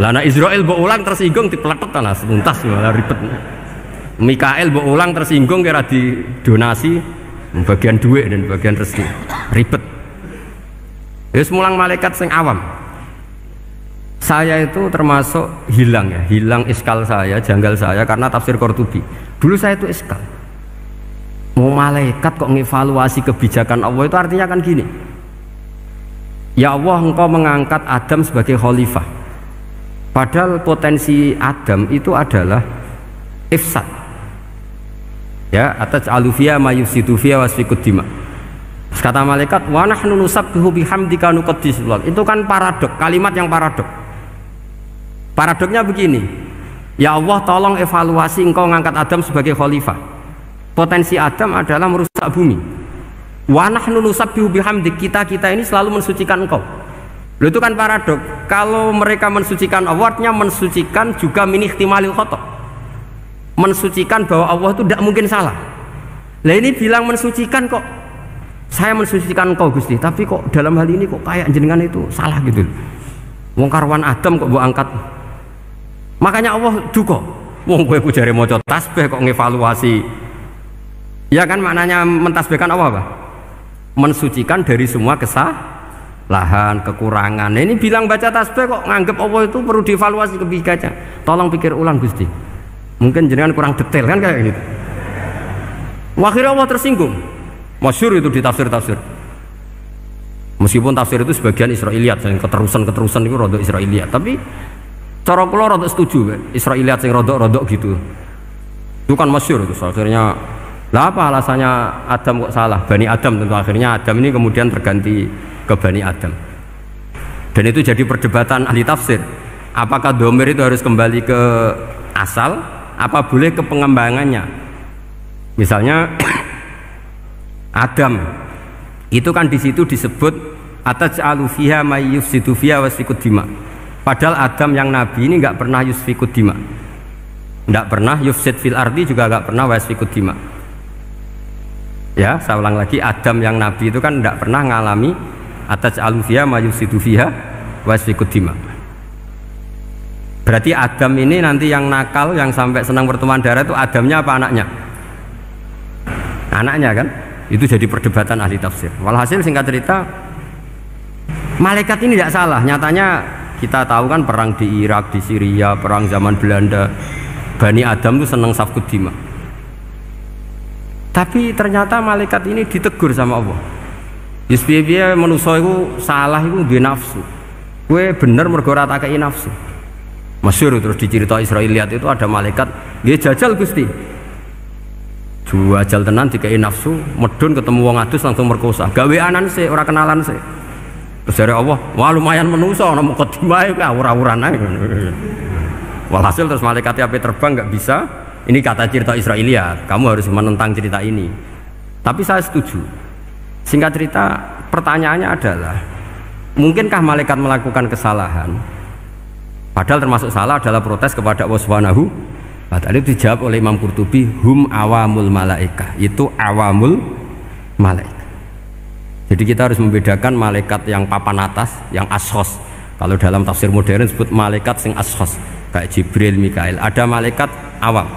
Lah nek Israil mbok ulang tersinggung dipletet lah tuntas malah ribet. Mikael mbok ulang tersinggung kira di donasi bagian duit dan bagian rezeki. Ribet. Wis mulang malaikat sing awam. Saya itu termasuk hilang iskal saya, janggal saya karena tafsir Qurtubi. Dulu saya itu iskal. Mau malaikat kok ngevaluasi kebijakan Allah itu artinya kan gini. Ya Allah, engkau mengangkat Adam sebagai khalifah. Padahal potensi Adam itu adalah ifsad. Ya, ataj'alu fiha may yufsidu fiha wa yasfikud dima. Kata malaikat, wa nahnu nusabbihu bihamdika nuqaddisu lak. Itu kan paradok, kalimat yang paradok. Paradoknya begini, ya Allah tolong evaluasi engkau ngangkat Adam sebagai khalifah. Potensi Adam adalah merusak bumi. Wa nahnu nusabbihu bihamdik, kita ini selalu mensucikan engkau. Loh, itu kan paradok. Kalau mereka mensucikan Allah, artinya mensucikan juga min ihtimalil khata'. Mensucikan bahwa Allah itu tidak mungkin salah. Lah ini bilang mensucikan kok. Saya mensucikan engkau Gusti, tapi kok dalam hal ini kok kayak jenengan itu salah gitu. Wong karwan Adam kok mbok angkat. Makanya Allah duka. Wong kowe ku jare maca tasbih kok ngevaluasi. Ya kan maknanya mentasbihkan Allah apa? Mensucikan dari semua kesalahan, kekurangan. Nah, ini bilang baca tasbih kok nganggep Allah itu perlu dievaluasi kebijakannya. Tolong pikir ulang Gusti. Mungkin jenengan kurang detail kan kayak gitu. Akhirnya Allah tersinggung. Masyhur itu di tafsir-tafsir. Meskipun tafsir itu sebagian Israiliyat, yang keterusan itu rodok Israiliyat, tapi cara kula rodok setuju Israiliyat sing rodok-rodok gitu. Itu kan masyhur itu. Akhirnya lah apa alasannya Adam kok salah? Bani Adam tentu akhirnya Adam ini kemudian terganti ke Bani Adam. Dan itu jadi perdebatan ahli tafsir. Apakah domir itu harus kembali ke asal? Apa boleh ke pengembangannya? Misalnya Adam itu kan di situ disebut ataj'alu fiha may yufsidu fiha wa yasfikud dima. Padahal Adam yang nabi ini nggak pernah yusfikud dima, nggak pernah yufsid fil ardi, juga nggak pernah wa yasfikud dima. Ya, saya ulang lagi, Adam yang nabi itu kan nggak pernah ngalami ataj'alu fiha may yufsidu fiha wa yasfikud dima. Berarti Adam ini nanti yang nakal, yang sampai senang pertemuan darah itu Adamnya apa anaknya? Anaknya kan? Itu jadi perdebatan ahli tafsir. Walhasil singkat cerita, malaikat ini tidak salah. Nyatanya kita tahu kan perang di Irak, di Syria, perang zaman Belanda, Bani Adam itu senang safkud dima. Tapi ternyata malaikat ini ditegur sama Allah. Yusbiya manusia itu salah itu di nafsu. Gue bener mergo ora tak kei nafsu. Masyhur terus dicerita Israiliyat itu ada malaikat, dia jajal Gusti. Juajal tenan dikai nafsu, medun ketemu wong adus langsung merkosa. Gawe anan sih, ora kenalan sih. Terus dari Allah, wah lumayan menuso, ana mukadimah ae ora-uran ae. Walhasil terus malaikat ape terbang nggak bisa, Ini kata cerita Israiliyat, kamu harus menentang cerita ini. Tapi saya setuju. Singkat cerita, pertanyaannya adalah, mungkinkah malaikat melakukan kesalahan? Padahal termasuk salah adalah protes kepada Allah Subhanahu wa ta'ala. Itu dijawab oleh Imam Qurtubi, hum awamul malaikah. Itu awamul malaikat. Jadi kita harus membedakan malaikat yang papan atas, yang ashos. Kalau dalam tafsir modern disebut malaikat sing ashos, kayak Jibril, Mikail. Ada malaikat awam.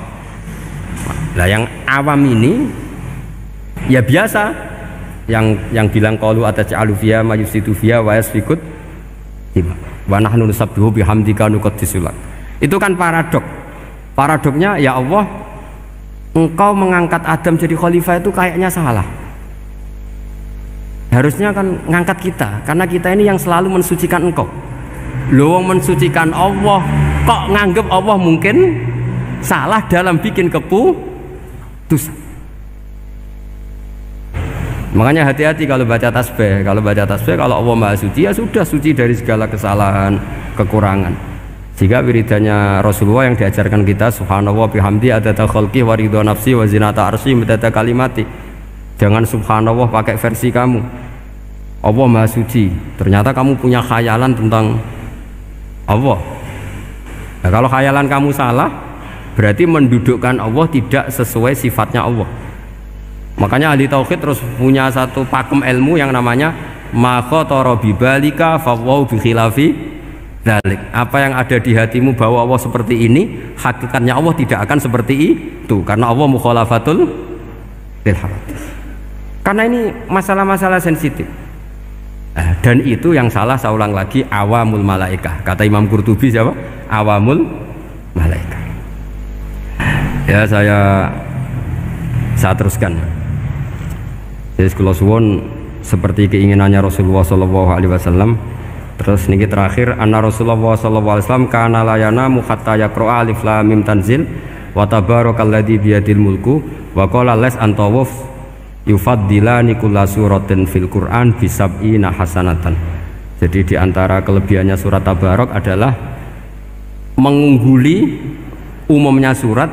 Nah, yang awam ini ya biasa, yang bilang qalu ataj'alu fiha ma yusitu fiha wa yasfikut wa nahnu nusabbihu bihamdika nuqaddisu lak. Itu kan paradok. Paradoknya, ya Allah, engkau mengangkat Adam jadi khalifah itu kayaknya salah. Harusnya kan ngangkat kita, karena kita ini yang selalu mensucikan engkau. Loh, mensucikan Allah kok nganggep Allah mungkin salah dalam bikin keputusan. Makanya hati-hati kalau baca tasbih. Kalau baca tasbih, kalau Allah Maha Suci, ya sudah suci dari segala kesalahan, kekurangan. Jika wiridannya Rasulullah yang diajarkan kita, subhanallah bihamdi adada khalqi wa ridha nafsi wa zinata arsy midada kalimati. Jangan subhanallah pakai versi kamu, Allah Maha Suci, ternyata kamu punya khayalan tentang Allah. Nah, kalau khayalan kamu salah, berarti mendudukkan Allah tidak sesuai sifatnya Allah. Makanya ahli tauhid terus punya satu pakem ilmu yang namanya ma khatara bi balika fa wa bi khilafi dzalik. Apa yang ada di hatimu bahwa Allah seperti ini, hakikatnya Allah tidak akan seperti itu, karena Allah mukhalafatul lil hawadits. Karena ini masalah-masalah sensitif. Dan itu yang salah, saya ulang lagi, awamul malaikah. Kata Imam Qurtubi siapa? Awamul malaikah. Ya, saya teruskan. Jadi kalau suwon seperti keinginannya Rasulullah SAW. Terus niki terakhir, anna Rasulullah SAW kana layana hatta yaqra alif lam mim tanzil wa tabarakalladzi biyadil mulku wa qala las antawuf yufaddilani kulla suratin fil Quran bisab'ina hasanatan. Jadi diantara kelebihannya surat Tabarok adalah mengungguli umumnya surat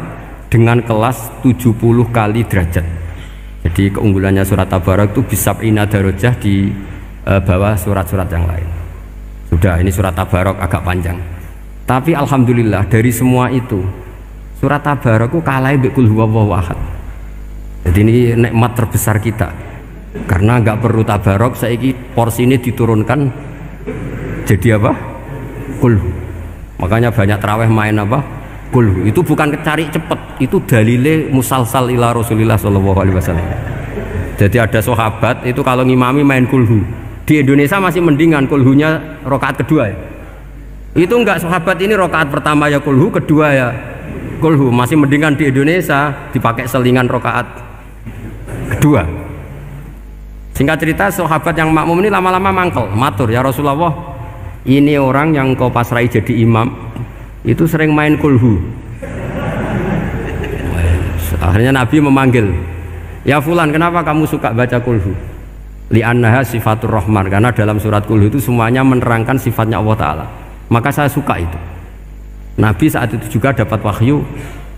dengan kelas 70 kali derajat. Jadi keunggulannya surat Tabarok itu bisab'ina darajah di bawah surat-surat yang lain. Sudah, ini surat Tabarok agak panjang. Tapi alhamdulillah dari semua itu surat Tabarok itu kalah bi qul huwallahu ahad. Jadi ini nikmat terbesar kita, karena nggak perlu tabarok, saiki porsi ini diturunkan jadi apa? Kulhu. Makanya banyak tarawih main apa? Kulhu. Itu bukan cari cepet, itu dalile musalsal ila Rasulillah SAW. Jadi ada sahabat itu kalau ngimami main kulhu. Di Indonesia masih mendingan kulhunya rokaat kedua ya. Itu enggak, sahabat ini rokaat pertama ya kulhu, kedua ya kulhu. Masih mendingan di Indonesia dipakai selingan rokaat kedua. Singkat cerita, sahabat yang makmum ini lama-lama mangkel, matur, ya Rasulullah, ini orang yang kau pasrai jadi imam itu sering main kulhu. Akhirnya Nabi memanggil, ya fulan, kenapa kamu suka baca kulhu? Li'annaha sifatur rahman, karena dalam surat kulhu itu semuanya menerangkan sifatnya Allah Ta'ala, maka saya suka itu. Nabi saat itu juga dapat wahyu,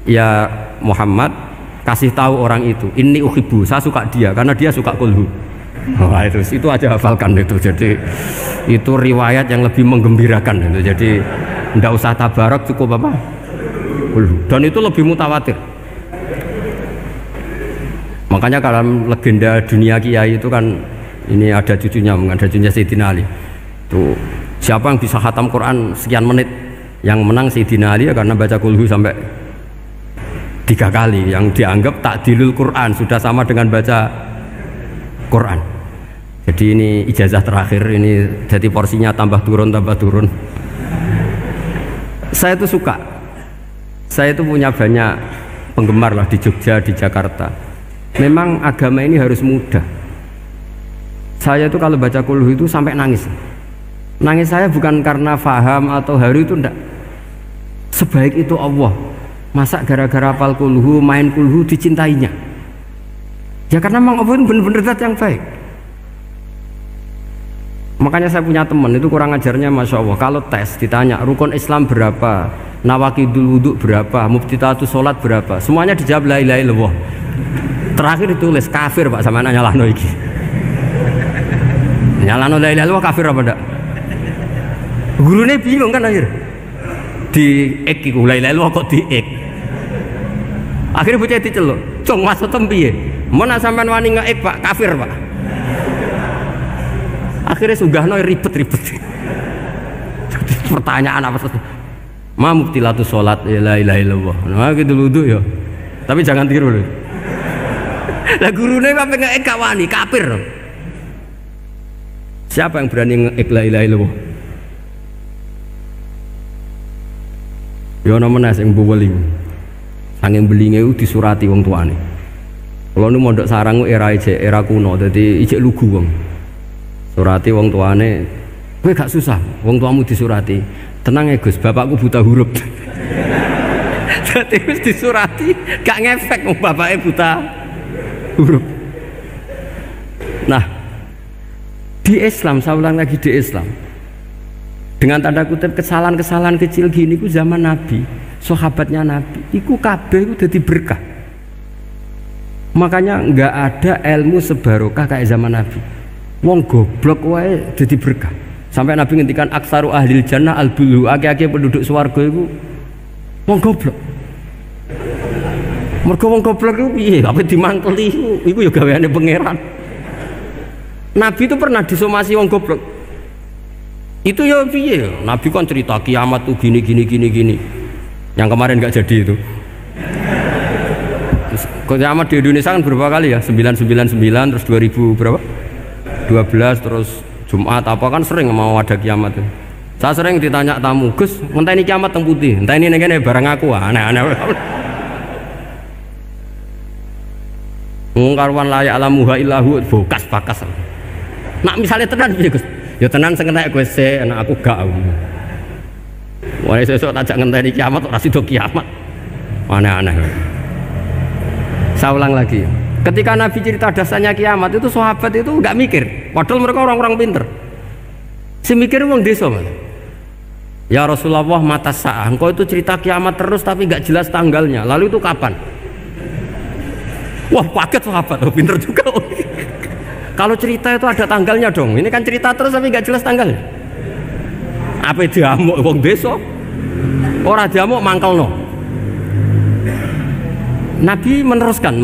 ya Muhammad, kasih tahu orang itu, inni uhibbu, saya suka dia karena dia suka kulhu. Wah, itu aja hafalkan itu. Jadi itu riwayat yang lebih menggembirakan itu. Jadi ndak usah tabarok, cukup apa? Kulhu. Dan itu lebih mutawatir. Makanya kalau legenda dunia kiai itu kan, ini ada cucunya Sayyidina Ali. Tuh, siapa yang bisa khatam Quran sekian menit, yang menang Sayyidina Ali ya, karena baca kulhu sampai 3 kali, yang dianggap takdilul Quran, sudah sama dengan baca Quran. Jadi ini ijazah terakhir, ini jadi porsinya tambah turun. Saya itu suka, saya itu punya banyak penggemar lah di Jogja, di Jakarta. Memang agama ini harus mudah. Saya itu kalau baca kulhu itu sampai nangis. Nangis saya bukan karena faham atau haru, itu enggak. Sebaik itu Allah, masa gara-gara hafal kulhu, main kulhu dicintainya? Ya karena memang Allah benar-benar zat yang baik. Makanya saya punya teman itu kurang ajarnya Masya Allah. Kalau tes ditanya rukun Islam berapa, nawakidul wudhu berapa, muftitatus sholat berapa, semuanya dijawab la ilaha illallah. Terakhir ditulis kafir Pak sama anak nyalano iki. Nyalano la ilaha illallah kafir apa enggak? Gurunya bingung kan akhir. Di ek iku la ilaha illallah kok di ek. Akhirnya bocah diceluk, "Cung maksud piye? Mun sampean wani ngeek Pak, kafir Pak." Akhirnya sugahno ribet-ribet. Pertanyaan apa saja? Ma mubtilatus sholat ya la ilaha illallah. Nah gitu wudu ya. Tapi jangan tiru lho. Lah gurune apa ngeek gak wani kafir. Siapa yang berani ngeek la ilaha illallah? Ya ana menes sing buweling. Sanging belinge disurati wong tuane. Kalau nu mondok sarang era kuno, dadi ijek lugu wong. Surati wong tuane, kowe gak susah, wong tuamu disurati. Tenang ya Gus, bapakku buta huruf. Jadi wis disurati, gak ngefek wong bapaknya buta huruf. Nah, di Islam, saya ulang lagi di Islam. Dengan tanda kutip kesalahan-kesalahan kecil gini ku zaman Nabi, sahabatnya Nabi, iku kabeh ku dadi berkah. Makanya nggak ada ilmu sebarokah kayak zaman Nabi. Wong goblok wae dadi berkah. Sampai Nabi ngendikan aksaru ahlil jannah al-bulu, akeh-akeh penduduk swarga iku wong goblok. Mergo wong goblok iku piye? Apa dimangkeli iku ya gaweane pangeran. Nabi itu pernah disomasi wong goblok. Itu ya piye? Nabi kan cerita kiamat tuh gini. Yang kemarin nggak jadi itu. Kiamat di Indonesia kan berapa kali ya? 999 terus 2000 berapa? 12 terus Jumat apa kan sering mau ada kiamat itu. Saya sering ditanya tamu, Gus, entah ini kiamat yang putih, entah ini barang aku, aneh-aneh. Ngkarwan layak alamuha illahu bokas bakas. Nak misalnya tenan piye Gus? Ya tenan sing kena gue se, anak aku gak. Wah sesuk tajak ngenteni kiamat ora sida kiamat. Aneh-aneh. Saya ulang lagi. Ketika Nabi cerita dasarnya kiamat itu sahabat itu nggak mikir, padahal mereka orang-orang pinter. Si mikir wong desa malah. Ya Rasulullah mata sa'ah, engkau itu cerita kiamat terus tapi nggak jelas tanggalnya. Lalu itu kapan? Wah kaget sahabat, oh, pinter juga. Kalau cerita itu ada tanggalnya dong. Ini kan cerita terus tapi nggak jelas tanggalnya. Apa diamuk wong desa? Ora diamuk mangkelno. Nabi meneruskan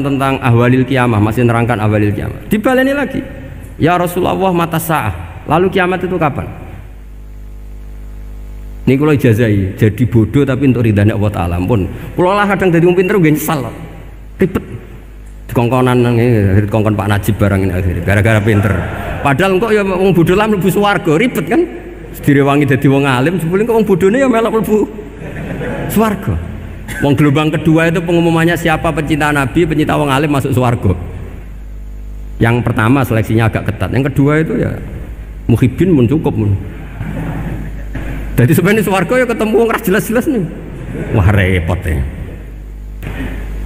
tentang ahwalil kiamah, masih nerangkan ahwalil kiamah. Dibaleni lagi. Ya Rasulullah mata sa'ah. Lalu kiamat itu kapan? Ini kalau ijazai jadi bodoh tapi untuk ridhanya Allah Ta'ala pun. Kalau lah kadang jadi pinter gue nyesal. Ribet. Dikongkon Pak Najib barang ini akhirnya gara-gara pinter. Padahal kok ya wong bodoh lah mlebu swarga, ribet kan? Direwangi dadi wong alim, sebelum kok wong bodohne ya melok mlebu swarga. Wong gelombang kedua itu pengumumannya siapa pencinta Nabi, pencinta wong alim masuk swarga. Yang pertama seleksinya agak ketat, yang kedua itu ya muhibin mun cukup mun. Jadi sebenarnya swarga ya ketemu wong ras jelas-jelas nih. Wah repot ya.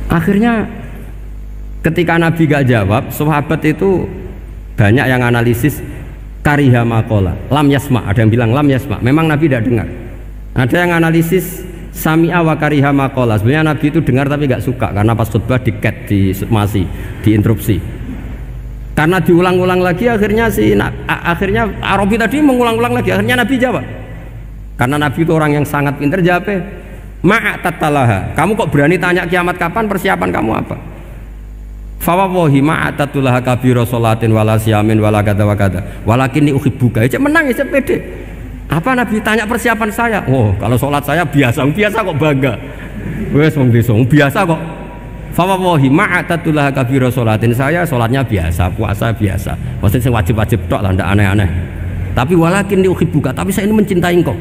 Akhirnya ketika Nabi gak jawab, sahabat itu banyak yang analisis kariha maqala, lam yasma, ada yang bilang lam yasma, memang Nabi tidak dengar. Ada yang analisis sami'a wa kariha maqala, sebenarnya Nabi itu dengar tapi gak suka karena pas khutbah di-cut, diinterupsi. Karena diulang-ulang lagi akhirnya akhirnya Arabi tadi mengulang-ulang lagi, akhirnya Nabi jawab. Karena Nabi itu orang yang sangat pintar, jawabnya ma'atatalaha, kamu kok berani tanya kiamat kapan, persiapan kamu apa? Fawawahi ma'atatulaha kabira sholatin wala siyamin wala kada wa kada walakin uhibbuka, ya menang ya pede. Apa Nabi tanya persiapan saya? Oh kalau sholat saya biasa kok bangga. Wes wong desa biasa kok. Fawawahi ma'atatulaha kabira sholatin, saya sholatnya biasa, puasa biasa, maksudnya saya wajib-wajib tok lah, ndak aneh-aneh. Tapi walakin uhibbuka, tapi saya ini mencintai engkau.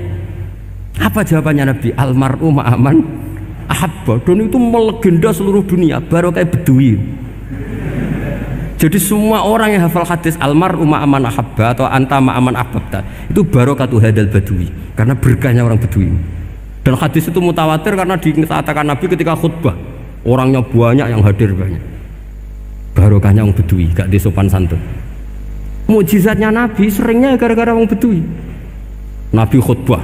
Apa jawabannya Nabi? Almar'u ma'aman ahabba, dan itu melegenda seluruh dunia, baru kayak Bedui. Jadi semua orang yang hafal hadis almar'u ma'aman ahabba atau anta ma'aman ahbabta itu barokatu hadal badui, karena berkahnya orang Bedui. Dan hadis itu mutawatir karena dikatakan Nabi ketika khutbah, orangnya banyak yang hadir banyak. Barokahnya orang Bedui, gak disopan santun. Mukjizatnya Nabi seringnya gara-gara wong Bedui. Nabi khutbah,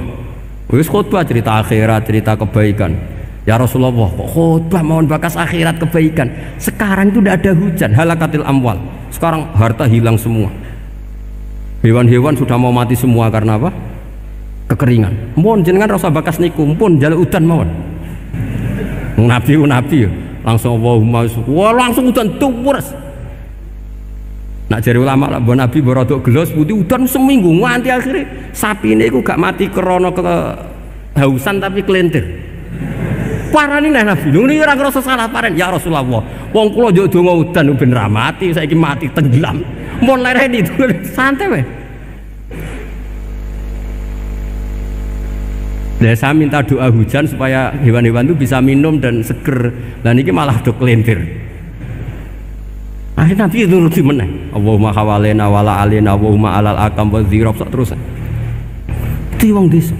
wis khutbah cerita akhirat, cerita kebaikan. Ya Rasulullah, kok khutbah mohon bakas akhirat kebaikan. Sekarang itu tidak ada hujan, halakatil amwal. Sekarang harta hilang semua. Hewan-hewan sudah mau mati semua karena apa? Kekeringan. Mohon jenengan rasa bakas niku, pun jaluk udan mawon. Nabi langsung Allahumma wah langsung udan tuwres. Nak jari ulama lah, buat Nabi berodok gelos putih udan seminggu nganti akhirnya sapi ini aku gak mati krono kehausan tapi kelentir. Parani nih Nabi, ini orang ngerasa salah paren. Ya Rasulullah, wong kulo jauh donga udan ben ra mati, saiki mati tenggelam. Mon lereni itu santai weh. Nah, saya minta doa hujan supaya hewan-hewan itu bisa minum dan seger. Dan ini malah do kelentir. Akhirnya Nabi itu nuruti meneh. Allahumma hawalena wala alena Allahumma alal akam wa dzirab terus. Itu wong desa.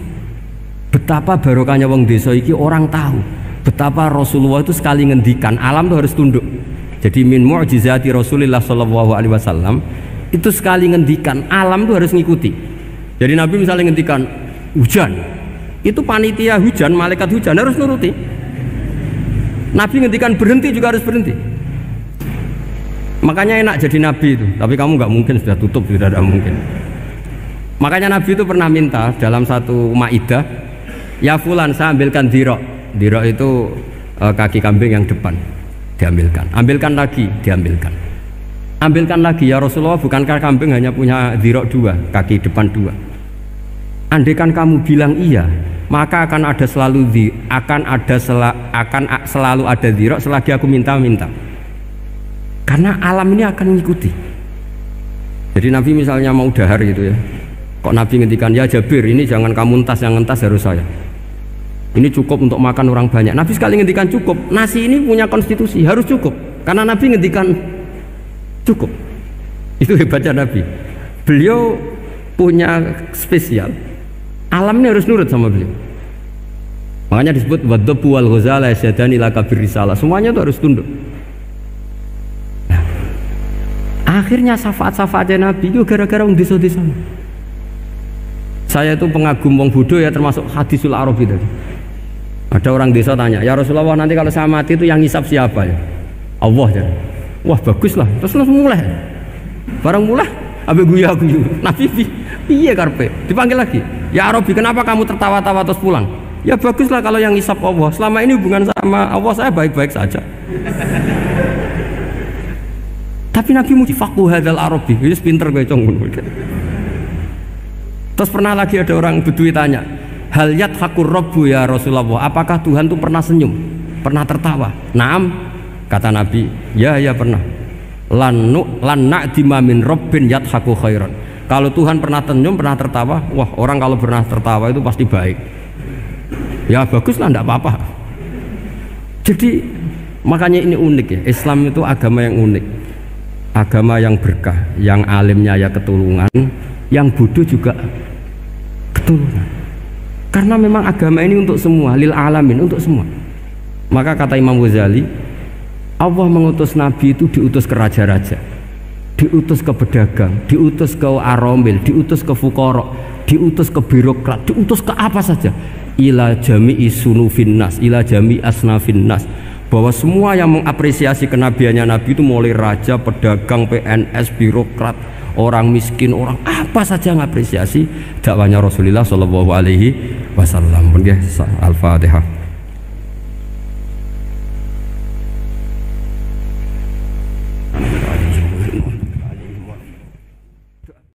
Betapa barokahnya wong desa iki orang tahu. Betapa Rasulullah itu sekali ngendikan alam itu harus tunduk. Jadi min mu'jizati Rasulullah sallallahu alaihi wasallam itu sekali ngendikan alam itu harus ngikuti. Jadi Nabi misalnya ngendikan hujan, itu panitia hujan, malaikat hujan harus nuruti. Nabi ngendikan berhenti juga harus berhenti. Makanya enak jadi Nabi itu. Tapi kamu nggak mungkin, sudah tutup, tidak ada mungkin. Makanya Nabi itu pernah minta dalam satu maidah, ya fulan saya ambilkan dirok. Dirok itu kaki kambing yang depan, diambilkan. Ambilkan lagi, diambilkan. Ambilkan lagi, ya Rasulullah, bukankah kambing hanya punya dirok dua, kaki depan dua? Andaikan kamu bilang iya, maka akan ada selalu selalu ada dirok selagi aku minta-minta. Karena alam ini akan mengikuti. Jadi Nabi misalnya mau dahar gitu ya, kok Nabi ngendikan ya Jabir, ini jangan kamu entas, yang entas harus saya. Ini cukup untuk makan orang banyak. Nabi sekali ngendikan cukup. Nasi ini punya konstitusi, harus cukup. Karena Nabi ngendikan cukup. Itu hebatnya Nabi. Beliau punya spesial. Alam ini harus nurut sama beliau. Makanya disebut wadhabu wal ghazala yasyadani laka birrisalah. Semuanya itu harus tunduk. Nah, akhirnya syafaat-syafaatnya Nabi itu gara-gara wong desa-desa. Saya itu pengagum wong bodoh ya, termasuk hadisul Arabi tadi. Ada orang desa tanya, ya Rasulullah, nanti kalau saya mati itu yang ngisap siapa ya? Allah ya. Wah bagus lah, terus langsung mulai. Barang mulai, abe guyu-guyu. Nabi piye karpe? Dipanggil lagi. Ya Arabi, kenapa kamu tertawa-tawa terus pulang? Ya baguslah kalau yang ngisap Allah. Selama ini hubungan sama Allah saya baik-baik saja. Tapi Nabi muji faqhu hadzal Arabi, wis pinter kowe cong. Terus pernah lagi ada orang Bedui tanya, hal yadhakur rabbu ya Rasulullah, apakah Tuhan itu pernah senyum, pernah tertawa? Naam, kata Nabi, ya pernah. Lan na'dima min rabbin yadhaku khairan. Kalau Tuhan pernah senyum, pernah tertawa, wah orang kalau pernah tertawa itu pasti baik. Ya baguslah, enggak apa-apa. Jadi makanya ini unik ya, Islam itu agama yang unik, agama yang berkah, yang alimnya ya ketulungan, yang bodoh juga ketulungan. Karena memang agama ini untuk semua, lil alamin, untuk semua. Maka kata Imam Ghazali, Allah mengutus Nabi itu diutus ke raja-raja, diutus ke pedagang, diutus ke aromil, diutus ke fuqara, diutus ke birokrat, diutus ke apa saja. Ila jami'i sunufin nas, ila jami'i asnafin nas. Bahwa semua yang mengapresiasi kenabiannya Nabi itu mulai raja, pedagang, PNS, birokrat, orang miskin, orang apa saja mengapresiasi dakwahnya Rasulullah Shallallahu Alaihi Wasallam. Al-Fatihah.